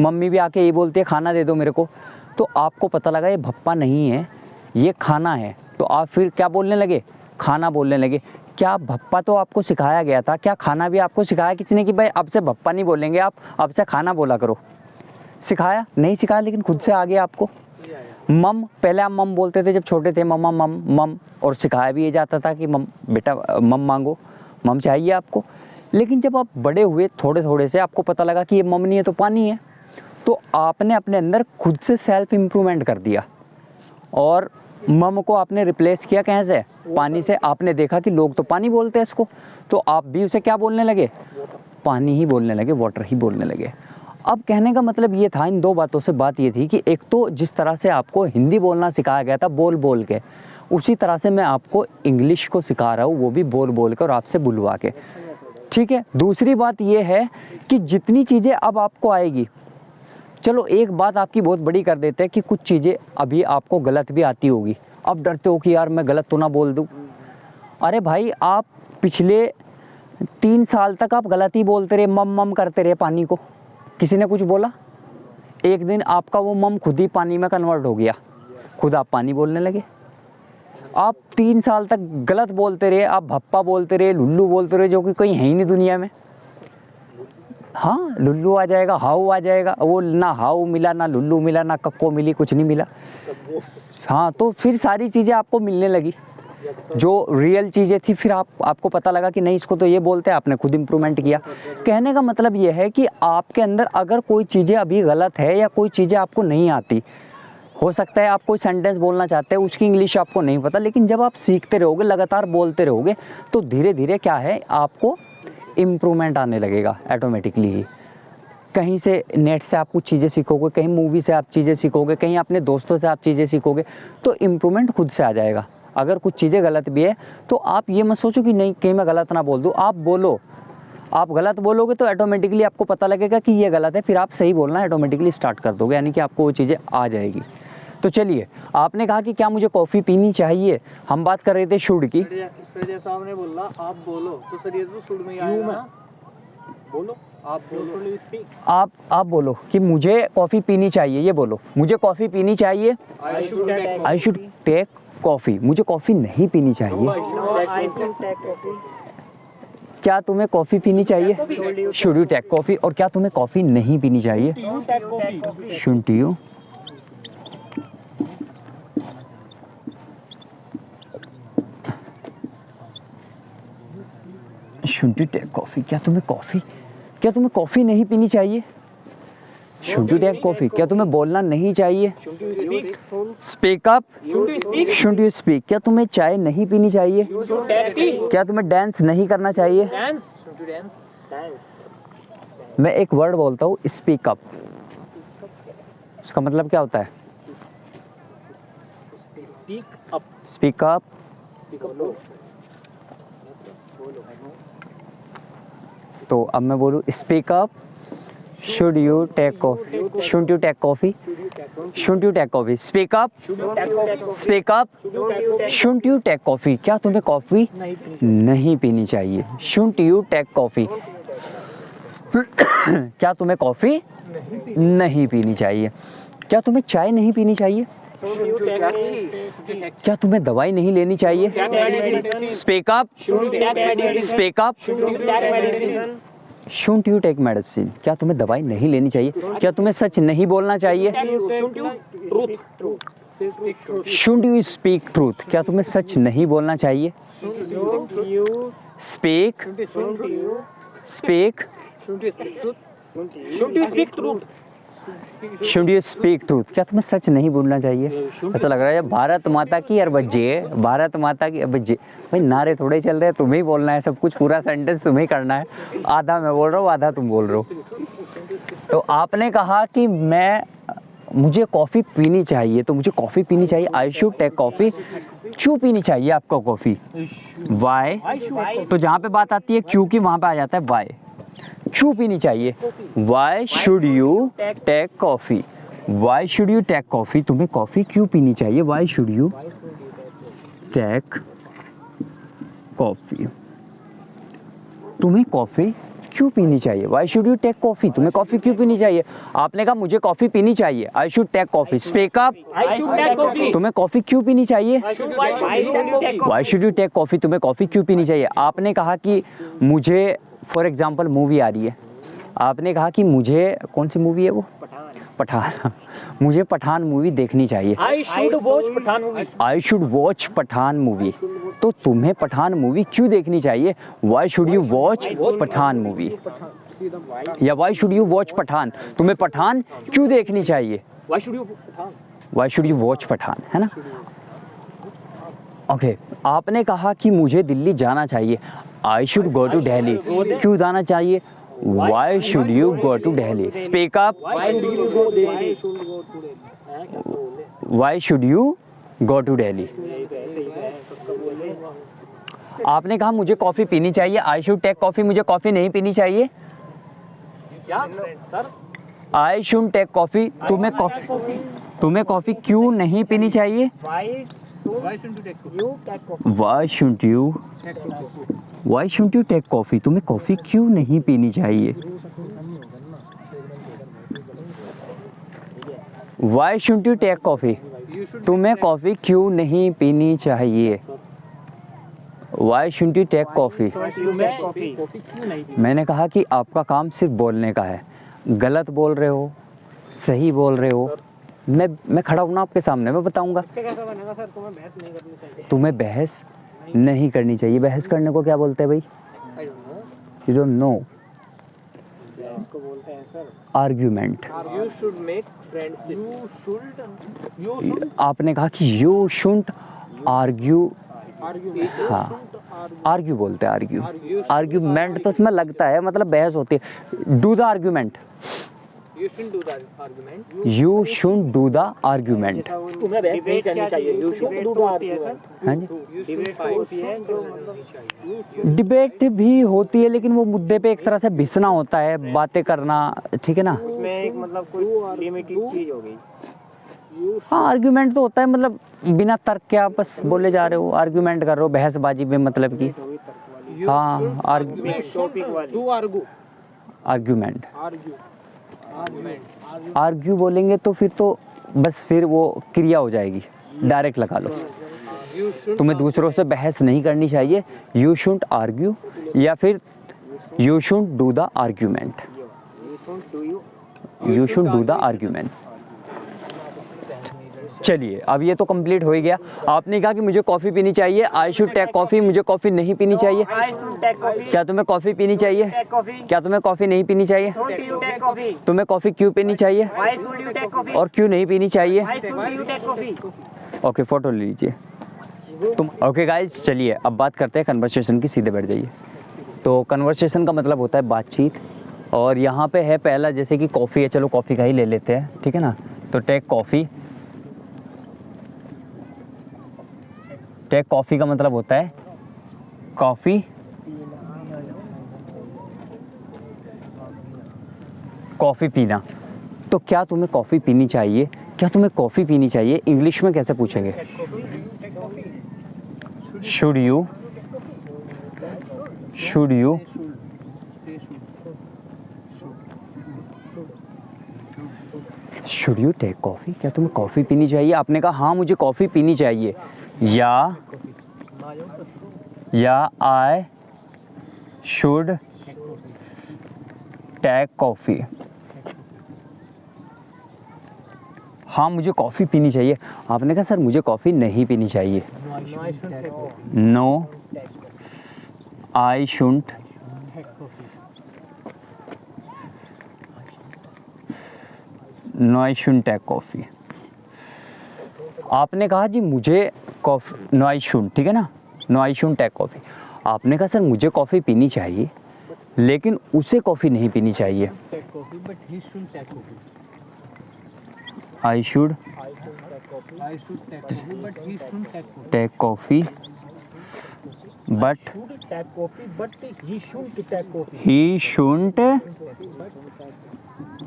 मम्मी भी आके ये बोलती है खाना दे दो मेरे को। तो आपको पता लगा ये भप्पा नहीं है, ये खाना है। तो आप फिर क्या बोलने लगे? खाना बोलने लगे। क्या भप्पा तो आपको सिखाया गया था, क्या खाना भी आपको सिखाया किसी ने कि भाई अब से भप्पा नहीं बोलेंगे आप, अब से खाना बोला करो? सिखाया? नहीं सिखाया, लेकिन खुद से आ गया आपको। मम, पहले आप मम बोलते थे जब छोटे थे, मम्मा मम मम, और सिखाया भी ये जाता था कि मम बेटा मम मांगो, मम चाहिए आपको। लेकिन जब आप बड़े हुए थोड़े थोड़े से, आपको पता लगा कि ये मम नहीं है तो पानी है, तो आपने अपने अंदर खुद से सेल्फ इम्प्रूवमेंट कर दिया और मम को आपने रिप्लेस किया कैसे? पानी से। आपने देखा कि लोग तो पानी बोलते हैं इसको, तो आप भी उसे क्या बोलने लगे? पानी ही बोलने लगे, वाटर ही बोलने लगे। अब कहने का मतलब ये था, इन दो बातों से बात ये थी कि एक तो जिस तरह से आपको हिंदी बोलना सिखाया गया था बोल बोल के, उसी तरह से मैं आपको इंग्लिश को सिखा रहा हूँ, वो भी बोल बोल के और आपसे बुलवा के। ठीक है। दूसरी बात ये है कि जितनी चीज़ें अब आपको आएगी, चलो एक बात आपकी बहुत बड़ी कर देते हैं कि कुछ चीज़ें अभी आपको गलत भी आती होगी। अब डरते हो कि यार मैं गलत तो ना बोल दूँ। अरे भाई, आप पिछले 3 साल तक आप गलत ही बोलते रहे, मम मम करते रहे पानी को, किसी ने कुछ बोला? एक दिन आपका वो मम खुद ही पानी में कन्वर्ट हो गया, खुद आप पानी बोलने लगे। आप 3 साल तक गलत बोलते रहे, आप भप्पा बोलते रहे, लुल्लू बोलते रहे, जो कि कहीं है ही नहीं दुनिया में। हाँ, लुल्लू आ जाएगा, हाउ आ जाएगा, वो ना हाउ मिला, ना लुल्लू मिला, ना कक्को मिली, कुछ नहीं मिला। हाँ, तो फिर सारी चीज़ें आपको मिलने लगी, जो रियल चीज़ें थी। फिर आपको पता लगा कि नहीं, इसको तो ये बोलते हैं, आपने खुद इम्प्रूवमेंट किया। कहने का मतलब ये है कि आपके अंदर अगर कोई चीज़ें अभी गलत है या कोई चीज़ें आपको नहीं आती, हो सकता है आप कोई सेंटेंस बोलना चाहते हैं, उसकी इंग्लिश आपको नहीं पता, लेकिन जब आप सीखते रहोगे, लगातार बोलते रहोगे, तो धीरे धीरे क्या है, आपको इम्प्रूवमेंट आने लगेगा ऑटोमेटिकली ही। कहीं से नेट से आप कुछ चीज़ें सीखोगे, कहीं मूवी से आप चीज़ें सीखोगे, कहीं अपने दोस्तों से आप चीज़ें सीखोगे, तो इम्प्रूवमेंट खुद से आ जाएगा। अगर कुछ चीज़ें गलत भी है तो आप ये मत सोचो कि नहीं कहीं मैं गलत ना बोल दूँ, आप बोलो। आप गलत बोलोगे तो ऑटोमेटिकली आपको पता लगेगा कि ये गलत है, फिर आप सही बोलना ऑटोमेटिकली स्टार्ट कर दोगे, यानी कि आपको वो चीज़ें आ जाएगी। तो चलिए, आपने कहा कि क्या मुझे कॉफ़ी पीनी चाहिए, हम बात कर रहे थे शुड की। सर जैसा आपने बोला आप बोलो, तो सर ये तो शुड में ही आएगा ना। बोलो, आप बोलो, आप बोलो कि मुझे कॉफ़ी पीनी चाहिए, ये बोलो, मुझे कॉफ़ी पीनी चाहिए। I should take coffee. मुझे कॉफ़ी नहीं पीनी चाहिए। I should take coffee. क्या तुम्हें कॉफ़ी पीनी चाहिए? Should you take coffee. और क्या तुम्हें कॉफ़ी नहीं पीनी चाहिए? You take coffee. Should you should you take coffee. क्या तुम्हें कॉफ़ी नहीं पीनी चाहिए? Should you take coffee. क्या तुम्हें बोलना नहीं चाहिए? Should you speak? Speak up. Should you speak? Should you speak. क्या तुम्हें चाय नहीं पीनी चाहिए? Should you take tea? क्या तुम्हें डांस नहीं करना चाहिए? Dance? Should you dance. मैं एक वर्ड बोलता हूँ, स्पीक अप। उसका मतलब क्या होता है? Speak up. Speak up. Speak up. बोलो. तो अब मैं बोलूँ speak up. Should you take coffee. Should you take coffee. Should you take coffee. Speak up. Speak up. Should you take coffee. क्या तुम्हें कॉफ़ी नहीं पीनी चाहिए? Should you take coffee. क्या तुम्हें कॉफ़ी नहीं पीनी चाहिए? क्या तुम्हें चाय नहीं पीनी चाहिए? Should you take क्या तुम्हें दवाई नहीं लेनी चाहिए? medicine. Speak up. Should you take medicine? Speak up. Should you take medicine? Should you take medicine. क्या तुम्हें दवाई नहीं लेनी चाहिए? क्या तुम्हें सच नहीं बोलना चाहिए? Should you truth? Should you speak truth. क्या तुम्हें सच नहीं बोलना चाहिए? Should you speak. Speak. Should you speak truth. Should you speak truth? Should you speak truth. क्या तुम्हें सच नहीं बोलना चाहिए? ऐसा लग रहा है भारत माता की और बज्जे, भारत माता की बज्जे। भाई नारे थोड़े चल रहे हैं, तुम्हें ही बोलना है सब कुछ, पूरा सेंटेंस तुम्हें ही करना है। आधा मैं बोल रहा हूँ, आधा तुम बोल रहे हो। तो आपने कहा कि मैं मुझे कॉफ़ी पीनी चाहिए, तो मुझे कॉफ़ी पीनी चाहिए, आई शुड टेक कॉफ़ी। क्यों पीनी चाहिए आपको कॉफ़ी? वाई। तो जहाँ पे बात आती है क्यों की, वहाँ पे आ जाता है वाई। क्यों पीनी चाहिए? Why should you take coffee. Why should you take coffee, तुम्हें कॉफ़ी क्यों पीनी चाहिए? Why should you take coffee, तुम्हें कॉफ़ी क्यों पीनी चाहिए? Why should you take coffee, तुम्हें कॉफ़ी क्यों पीनी चाहिए? आपने कहा मुझे कॉफ़ी पीनी चाहिए, I should take coffee. Speak up. I should take coffee. तुम्हें कॉफ़ी क्यों पीनी चाहिए? Why should you take why should you take coffee, तुम्हें कॉफ़ी क्यों पीनी चाहिए? आपने कहा कि मुझे, फॉर एग्जाम्पल मूवी आ रही है, आपने कहा कि मुझे, कौन सी मूवी है वो? पठान। मुझे पठान मूवी देखनी चाहिए। I should watch Pathan movie. I should watch Pathaan movie, तो तुम्हें पठान मूवी क्यों देखनी चाहिए? Why should you watch Pathaan movie, या why should you watch Pathaan, तुम्हें पठान क्यों देखनी चाहिए? Why should you Pathan? Why should you watch Pathaan, है ना? ओके, आपने कहा कि मुझे दिल्ली जाना चाहिए, I should go to Delhi, क्यों जाना चाहिए? Why should you go to Delhi. Speak up. Why should you go there? Why should you go to Delhi. आपने कहा मुझे कॉफ़ी पीनी चाहिए, आई शुड टेक कॉफ़ी, मुझे कॉफ़ी नहीं पीनी चाहिए। क्या sir? I should take coffee, तुम्हें कॉफ़ी क्यों नहीं पीनी चाहिए? Why should you take coffee? Why should you take coffee, तुम्हें कॉफ़ी क्यों नहीं पीनी चाहिए? Why should you take coffee, तुम्हें कॉफ़ी क्यों नहीं पीनी चाहिए? Why should you take coffee. तुम्हें कॉफी क्यों नहीं पी? मैंने कहा कि आपका काम सिर्फ बोलने का है, गलत बोल रहे हो, सही बोल रहे हो, मैं खड़ा हूँ ना आपके सामने, मैं बताऊंगा। इसका कैसा बनेगा सर? तुम्हें बहस नहीं करनी चाहिए। तुम्हें बहस नहीं करनी चाहिए। बहस करने को क्या बोलते हैं भाई? You don't know. इसको बोलते हैं sir argument. You should make friends. You should. आपने कहा कि यू शुड आर्ग्यू, हाँ आर्ग्यू बोलते हैं, आर्ग्यू। आर्ग्यूमेंट तो इसमें लगता है मतलब बहस होती है। Do the argument, You shouldn't do that argument. You should do the argument. तुम्हें बहस नहीं करनी चाहिए। You should do the argument. हाँ जी, You should fight. जो मतलब डिबेट भी होती है, लेकिन वो मुद्दे पे एक तरह से भिसना होता है, बातें करना, ठीक है ना? उसमें एक मतलब कोई लिमिटेड चीज हो गई। हाँ, आर्ग्यूमेंट तो होता है मतलब बिना तर्क के आप बस बोले जा रहे हो, आर्ग्यूमेंट कर रहे हो, बहसबाजी में मतलब की। you हाँ, should टॉपिक वाली do argue. Argument. Argument. Argue बोलेंगे तो फिर तो बस फिर वो क्रिया हो जाएगी, डायरेक्ट लगा लो। You should. तुम्हें दूसरों से बहस नहीं करनी चाहिए, यू शुड आर्ग्यू, या फिर you should do the argument, you should do the argument. चलिए, अब ये तो कंप्लीट हो ही गया। आपने कहा कि मुझे कॉफ़ी पीनी चाहिए, आई शुड टेक कॉफ़ी, मुझे कॉफ़ी नहीं पीनी चाहिए। I should take coffee. क्या तुम्हें कॉफ़ी पीनी चाहिए? Take coffee. क्या तुम्हें कॉफ़ी नहीं पीनी चाहिए? Don't you take coffee? तुम्हें कॉफ़ी क्यों पीनी चाहिए Why should you take coffee? और क्यों नहीं पीनी चाहिए? Why should you take coffee? Okay, photo ले लीजिए तुम। ओके गाइज, चलिए अब बात करते हैं कन्वर्सेशन की। सीधे बैठ जाइए। तो कन्वर्सेशन का मतलब होता है बातचीत, और यहाँ पे है पहला, जैसे कि कॉफ़ी है, चलो कॉफ़ी का ही ले लेते हैं, ठीक है ना? तो टेक कॉफ़ी, टेक कॉफ़ी का मतलब होता है कॉफ़ी, कॉफ़ी पीना। तो क्या तुम्हें कॉफ़ी पीनी चाहिए? क्या तुम्हें कॉफ़ी पीनी चाहिए इंग्लिश में कैसे पूछेंगे? Should you, should you, should you take coffee, क्या तुम्हें कॉफ़ी पीनी चाहिए? आपने कहा हाँ मुझे कॉफ़ी पीनी चाहिए, या आई शुड टेक कॉफ़ी। हाँ मुझे कॉफ़ी पीनी चाहिए। आपने कहा सर मुझे कॉफ़ी नहीं पीनी चाहिए। No I shouldn't no I shouldn't take coffee. आपने कहा जी मुझे कॉफ़ी, नो आई शुडंट, ठीक है ना? No I shouldn't take coffee. आपने कहा सर मुझे कॉफ़ी पीनी चाहिए, लेकिन उसे कॉफ़ी नहीं पीनी चाहिए। I should I should take coffee, but he shouldn't take coffee. Take coffee but should take coffee, but he shouldn't take coffee. He shouldn't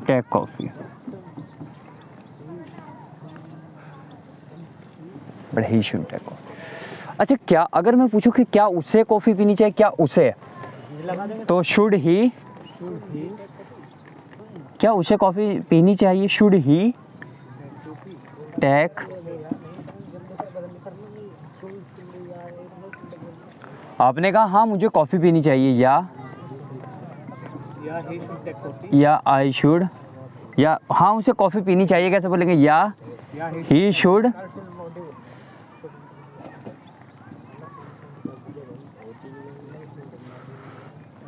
take coffee but he shouldn't take coffee. अच्छा, क्या अगर मैं पूछूं कि क्या उसे coffee पीनी चाहिए, क्या उसे, तो शुड ही, क्या उसे कॉफ़ी पीनी चाहिए, शुड ही टेक, आपने कहा हाँ मुझे कॉफ़ी पीनी चाहिए, या Yeah, he should take coffee. या आई शुड, या हाँ उसे कॉफ़ी पीनी चाहिए, कैसे बोलेंगे, या Yeah, he should,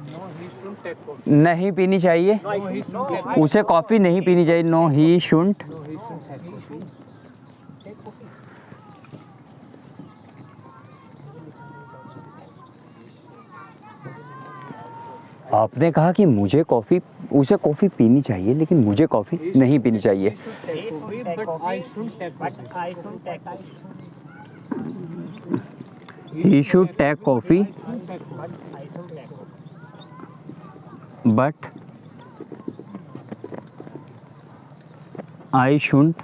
No, he shouldn't take coffee. नहीं पीनी चाहिए, No, he shouldn't take coffee. उसे कॉफ़ी नहीं पीनी चाहिए, no he shouldn't, No, he shouldn't take coffee. आपने कहा कि मुझे कॉफ़ी, उसे कॉफ़ी पीनी चाहिए लेकिन मुझे कॉफ़ी नहीं पीनी चाहिए, Take coffee, but I shouldn't take coffee. I should take he should take coffee but I shouldn't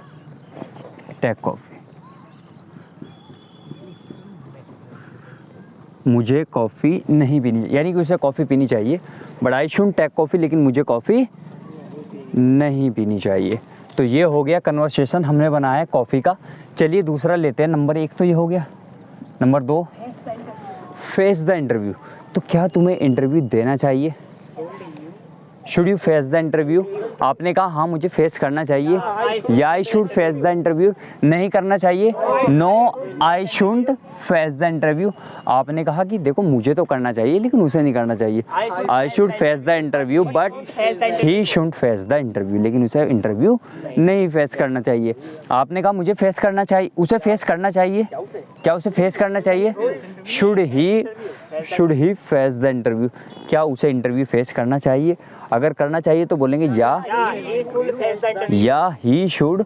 take coffee, मुझे कॉफ़ी नहीं पीनी, यानी कि उसे कॉफ़ी पीनी चाहिए but I shouldn't take coffee, लेकिन मुझे कॉफ़ी नहीं पीनी चाहिए। तो ये हो गया कन्वर्सेशन हमने बनाया कॉफ़ी का। चलिए दूसरा लेते हैं। नंबर 1 तो ये हो गया। Number 2 face the interview. तो क्या तुम्हें इंटरव्यू देना चाहिए, should you face the interview. आपने कहा हाँ मुझे फेस करना चाहिए, या I should face the interview. नहीं करना चाहिए, no I shouldn't face the interview. आपने कहा कि देखो मुझे तो करना चाहिए लेकिन उसे नहीं करना चाहिए, I should face the interview but he shouldn't face the interview, लेकिन उसे इंटरव्यू नहीं फेस करना चाहिए। आपने कहा मुझे फेस करना चाहिए, उसे फेस करना चाहिए, क्या उसे फेस करना चाहिए, should he face the interview. क्या उसे इंटरव्यू फेस करना चाहिए। अगर करना चाहिए तो बोलेंगे या he should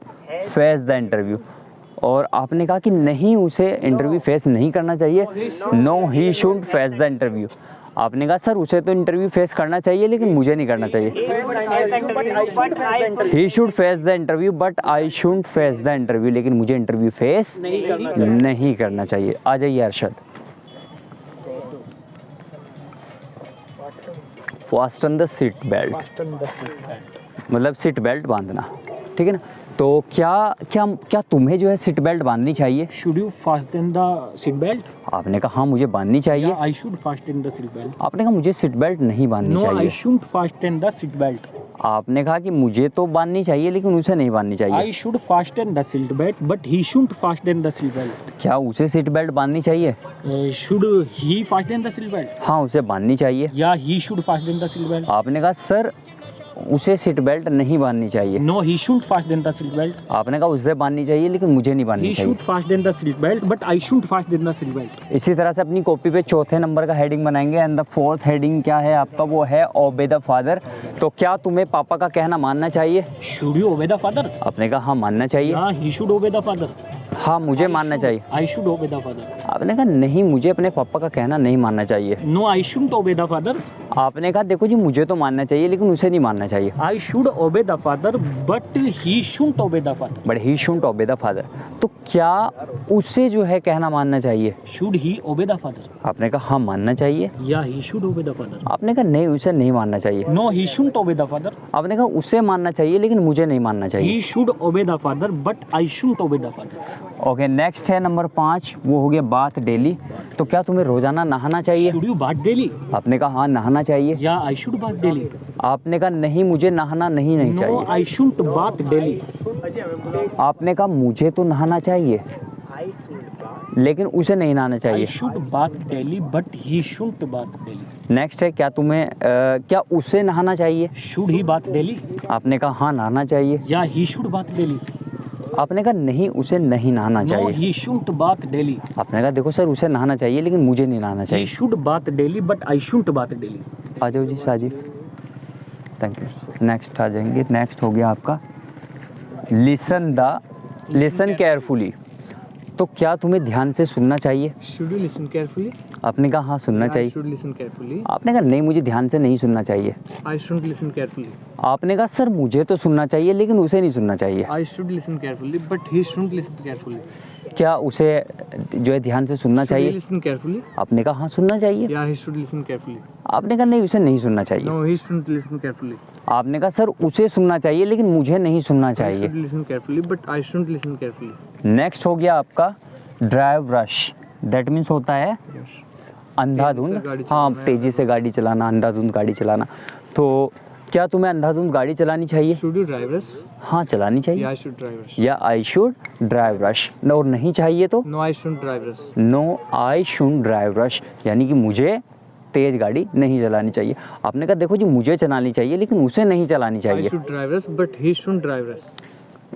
face the interview. और आपने कहा कि नहीं उसे इंटरव्यू फेस नहीं करना चाहिए, no he should face the interview. आपने कहा सर उसे तो इंटरव्यू फेस करना चाहिए लेकिन मुझे नहीं करना चाहिए, he should face the interview but I shouldn't face the interview, लेकिन मुझे इंटरव्यू फेस नहीं करना चाहिए। आ जाइए Arshad. Fasten the seat belt, fasten the seat belt. मतलब सीट बेल्ट बांधना, ठीक है ना। तो क्या क्या क्या तुम्हें जो है सीट बेल्ट बांधनी चाहिए। Should you fasten the seat belt? आपने कहा हाँ मुझे बांधनी चाहिए। Yeah, I should fasten the seat belt. आपने कहा मुझे सीट बेल्ट नहीं बांधनी No, I चाहिए। shouldn't fasten the seat belt. आपने कहा कि मुझे तो बांधनी चाहिए लेकिन उसे नहीं बांधनी चाहिए। I should fasten the seat belt, but he shouldn't fasten the seat belt. क्या उसे सीट बेल्ट बांधनी चाहिए। Should he fasten the seat belt? हाँ उसे बांधनी चाहिए। Yeah, he should fasten the seat belt. आपने कहा सर उसे सीट बेल्ट नहीं बांधनी चाहिए। No, he shouldn't fasten the seat belt. आपने कहा उसे बांधनी चाहिए लेकिन मुझे नहीं बांधनी He चाहिए। should fasten the seat belt, but I shouldn't fasten the seat belt. इसी तरह से अपनी कॉपी पे चौथे नंबर का हेडिंग बनाएंगे एंड द फोर्थ हेडिंग क्या है आपका, वो है ओबे द फादर। तो क्या तुम्हें पापा का कहना मानना चाहिए। Should you obey the father? आपने कहा हाँ मानना चाहिए। Yeah, he should obey the father. हाँ मुझे मानना चाहिए। I should obey the father. आपने कहा नहीं मुझे अपने पापा का कहना नहीं मानना चाहिए। No, I shouldn't obey the father. आपने कहा देखो जी मुझे तो मानना चाहिए लेकिन उसे नहीं मानना चाहिए। I should obey the father, but he shouldn't obey the father. But he shouldn't ओबे द फादर। तो क्या उसे जो है कहना मानना चाहिए। Should he obey the father? आपने कहा हाँ मानना चाहिए। Yeah, he should obey the father. आपने कहा नहीं उसे नहीं मानना चाहिए। No, he shouldn't obey the father. आपने कहा उसे मानना चाहिए लेकिन मुझे नहीं मानना चाहिए। He should obey the father, but I shouldn't obey the father. Okay next है नंबर 5, वो हो गया बाथ डेली। तो क्या तुम्हें रोजाना नहाना चाहिए। Should you bath daily? आपने कहा हाँ नहाना चाहिए। Yeah, I should bath daily. आपने कहा नहीं मुझे नहाना नहीं No, चाहिए। I shouldn't bath daily. आपने कहा मुझे तो नहाना चाहिए लेकिन उसे नहीं नहाना I चाहिए। should bath daily, but he shouldn't bath daily. Next है क्या तुम्हें क्या उसे नहाना चाहिए। Should he bath daily? आपने कहा हाँ नहाना चाहिए। Yeah, he should bath daily. आपने कहा नहीं उसे नहीं नहाना No, चाहिए। he shouldn't bath daily. आपने कहा देखो सर उसे नहाना चाहिए लेकिन मुझे नहीं नहाना He चाहिए। should bath daily, but I shouldn't bath daily. आ जाओ जी साजिद, थैंक यू। नेक्स्ट आ जाएंगे। नेक्स्ट हो गया आपका लिसन केयरफुली। तो क्या तुम्हें ध्यान से सुनना चाहिए? Should you listen carefully? आपने कहा हाँ सुनना I चाहिए। should listen carefully. आपने कहा नहीं मुझे ध्यान से नहीं सुनना चाहिए। I shouldn't listen carefully. आपने कहा सर मुझे तो सुनना चाहिए लेकिन उसे नहीं सुनना चाहिए। I should listen carefully, but he shouldn't listen carefully. क्या उसे जो है ध्यान से सुनना Should he चाहिए? listen carefully? आपने कहा हाँ सुनना चाहिए। Yeah, he should listen carefully. आपने कहा नहीं उसे नहीं सुनना चाहिए। No, he shouldn't listen carefully. आपने कहा सर उसे सुनना चाहिए लेकिन मुझे नहीं सुनना I चाहिए। should listen carefully, but I shouldn't listen carefully. Next हो गया आपका ड्राइव रश। दैट मीन्स होता है Yes. अंधाधुंध। गाड़ी हाँ चलाना, तेजी से गाड़ी चलाना, अंधाधुंध गाड़ी चलाना। तो क्या तुम्हें अंधाधुंध गाड़ी चलानी चाहिए? Should you drive us? हाँ चलानी चाहिए। Yeah, I should drive us. या आई शुड ड्राइव रश। और नहीं चाहिए तो No, I shouldn't drive us. No I should drive rush, यानी कि मुझे तेज गाड़ी नहीं चलानी चाहिए। आपने कहा देखो जी मुझे चलानी चाहिए लेकिन उसे नहीं चलानी I चाहिए। should drive us, but he shouldn't drive us.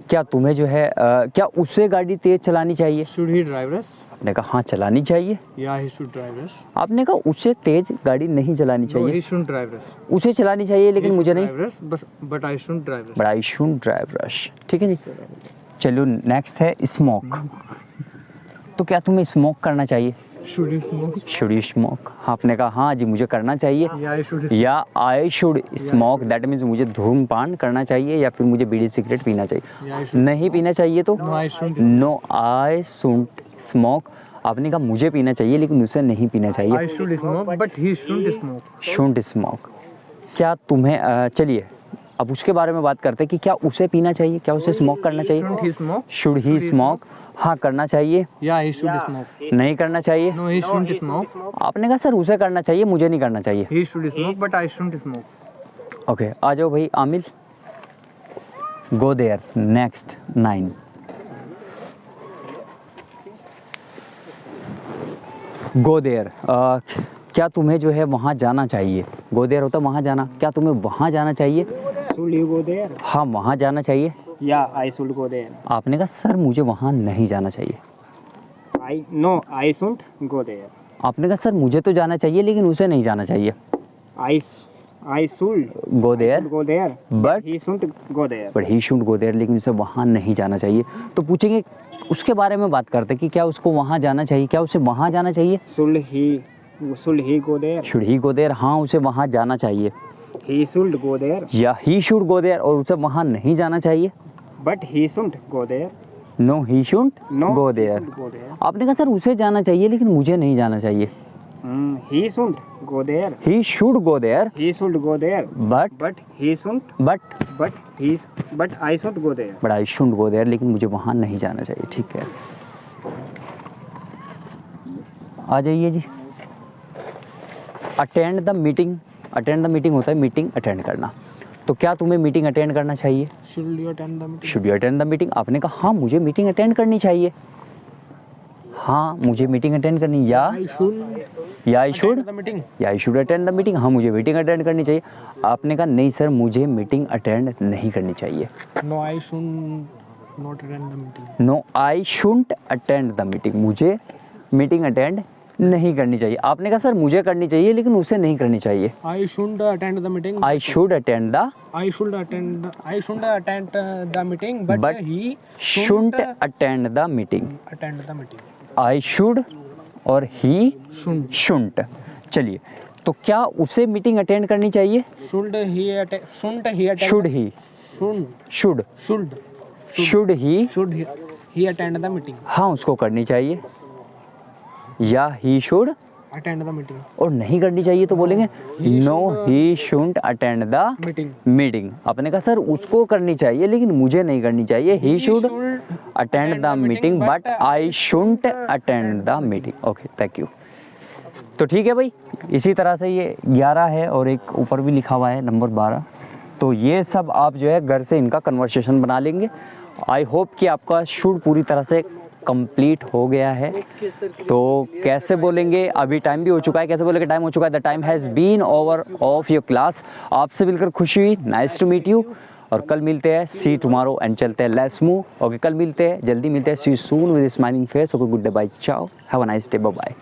क्या तुम्हें जो है क्या उसे गाड़ी तेज चलानी चाहिए? Should he drive us? आपने कहा हाँ चलानी चाहिए। Yeah, he should drive us. आपने कहा उसे तेज गाड़ी नहीं चलानी No, चाहिए। he shouldn't drive us. उसे चलानी चाहिए लेकिन He मुझे should नहीं। drive us, but I shouldn't drive us. But I should drive rush. ठीक है जी। चलो नेक्स्ट है स्मोक। तो क्या तुम्हें स्मोक करना चाहिए? Should you smoke? Should you smoke? आपने कहा हाँ जी मुझे करना चाहिए। Yeah, I should. या I should smoke, that means मुझे धूम्रपान करना चाहिए या फिर मुझे बीड़ी सिगरेट पीना चाहिए। Yeah, I should. नहीं पीना चाहिए तो No, I shouldn't. No I should smoke. आपने कहा मुझे पीना चाहिए लेकिन उसे नहीं पीना I चाहिए। should smoke, but he shouldn't smoke. Should smoke. क्या तुम्हें चलिए अब उसके बारे में बात करते हैं कि क्या उसे पीना चाहिए, क्या उसे स्मोक करना चाहिए? Shouldn't he smoke? Should he smoke? हाँ करना चाहिए। Yeah, he should smoke. नहीं करना चाहिए। No, he shouldn't smoke. आपने कहा सर उसे करना चाहिए मुझे नहीं करना चाहिए। He should smoke, but I shouldn't smoke. Okay आ जाओ भाई Aamil. Go there next 9। Go there क्या तुम्हें जो है वहाँ जाना चाहिए? गो देयर होता है वहाँ जाना। क्या तुम्हें वहाँ जाना चाहिए? Should you go there? हाँ वहाँ जाना चाहिए। Yeah, I should go there. आपने कहा सर मुझे वहाँ नहीं जाना चाहिए। No, I shouldn't go there. आपने कहा सर मुझे तो जाना चाहिए लेकिन उसे नहीं जाना चाहिए। I should go there go there. But He shouldn't go there. But he should go there, लेकिन उसे वहाँ नहीं जाना चाहिए। तो पूछेंगे उसके बारे में बात करते हैं कि क्या उसको वहाँ जाना चाहिए, क्या उसे वहाँ जाना चाहिए? Should he go there? Should he go there, हाँ उसे वहाँ जाना चाहिए। He should go there. या ही शुड गो देयर और उसे वहाँ नहीं जाना चाहिए। But he shouldn't go there. No he should No, गो he there. should go there. आपने कहा सर उसे जाना चाहिए लेकिन मुझे नहीं जाना चाहिए। He shouldn't go there. He should go there He should go there. But But he shouldn't. But I should go there. But I should go there, लेकिन मुझे वहाँ नहीं जाना चाहिए। ठीक है आ जाइए जी। Attend the meeting. Attend the meeting होता है मीटिंग अटेंड करना। तो क्या तुम्हें मीटिंग अटेंड करना चाहिए? Should you attend the meeting? Should you attend the meeting? आपने कहा हाँ मुझे मीटिंग अटेंड करनी चाहिए। हाँ मुझे मीटिंग अटेंड करनी, या I should या I should attend the meeting. या I should attend the meeting. हाँ मुझे मीटिंग अटेंड करनी चाहिए। आपने कहा नहीं सर मुझे मीटिंग अटेंड नहीं करनी चाहिए। No, I should not attend the meeting. No I shouldn't attend the meeting, मुझे मीटिंग अटेंड नहीं करनी चाहिए। आपने कहा सर मुझे करनी चाहिए लेकिन उसे नहीं करनी चाहिए। I shouldn't attend the meeting. I should attend the I shouldn't attend the meeting, but, But he shouldn't attend the meeting. attend the meeting. I should और ही Shouldn't. शुडंट। चलिए तो क्या उसे मीटिंग अटेंड करनी चाहिए? Shouldn't he attend? Should he Shouldn't. Should Should. Should he Should he attend the meeting? हाँ उसको करनी चाहिए। या he should Attend the meeting. और नहीं करनी चाहिए तो बोलेंगे no he shouldn't attend the Meeting. Meeting. आपने कहा सर उसको करनी चाहिए लेकिन मुझे नहीं करनी चाहिए। He should attend the meeting but I shouldn't attend the meeting. Okay thank you. तो ठीक है भाई, इसी तरह से ये 11 है और एक ऊपर भी लिखा हुआ है नंबर 12। तो ये सब आप जो है घर से इनका कन्वर्सेशन बना लेंगे। आई होप कि आपका शुड पूरी तरह से कंप्लीट हो गया है। तो कैसे बोलेंगे, अभी टाइम भी हो चुका है, कैसे बोलेंगे टाइम हो चुका है। The time has been over of your class. आपसे मिलकर खुशी हुई, नाइस टू मीट यू। और कल मिलते हैं, सी टुमारो एंड चलते हैं लेट्स मूव। ओके कल मिलते हैं, जल्दी मिलते हैं, see soon with smiling face. Okay good day, bye, ciao, have a nice day, bye bye.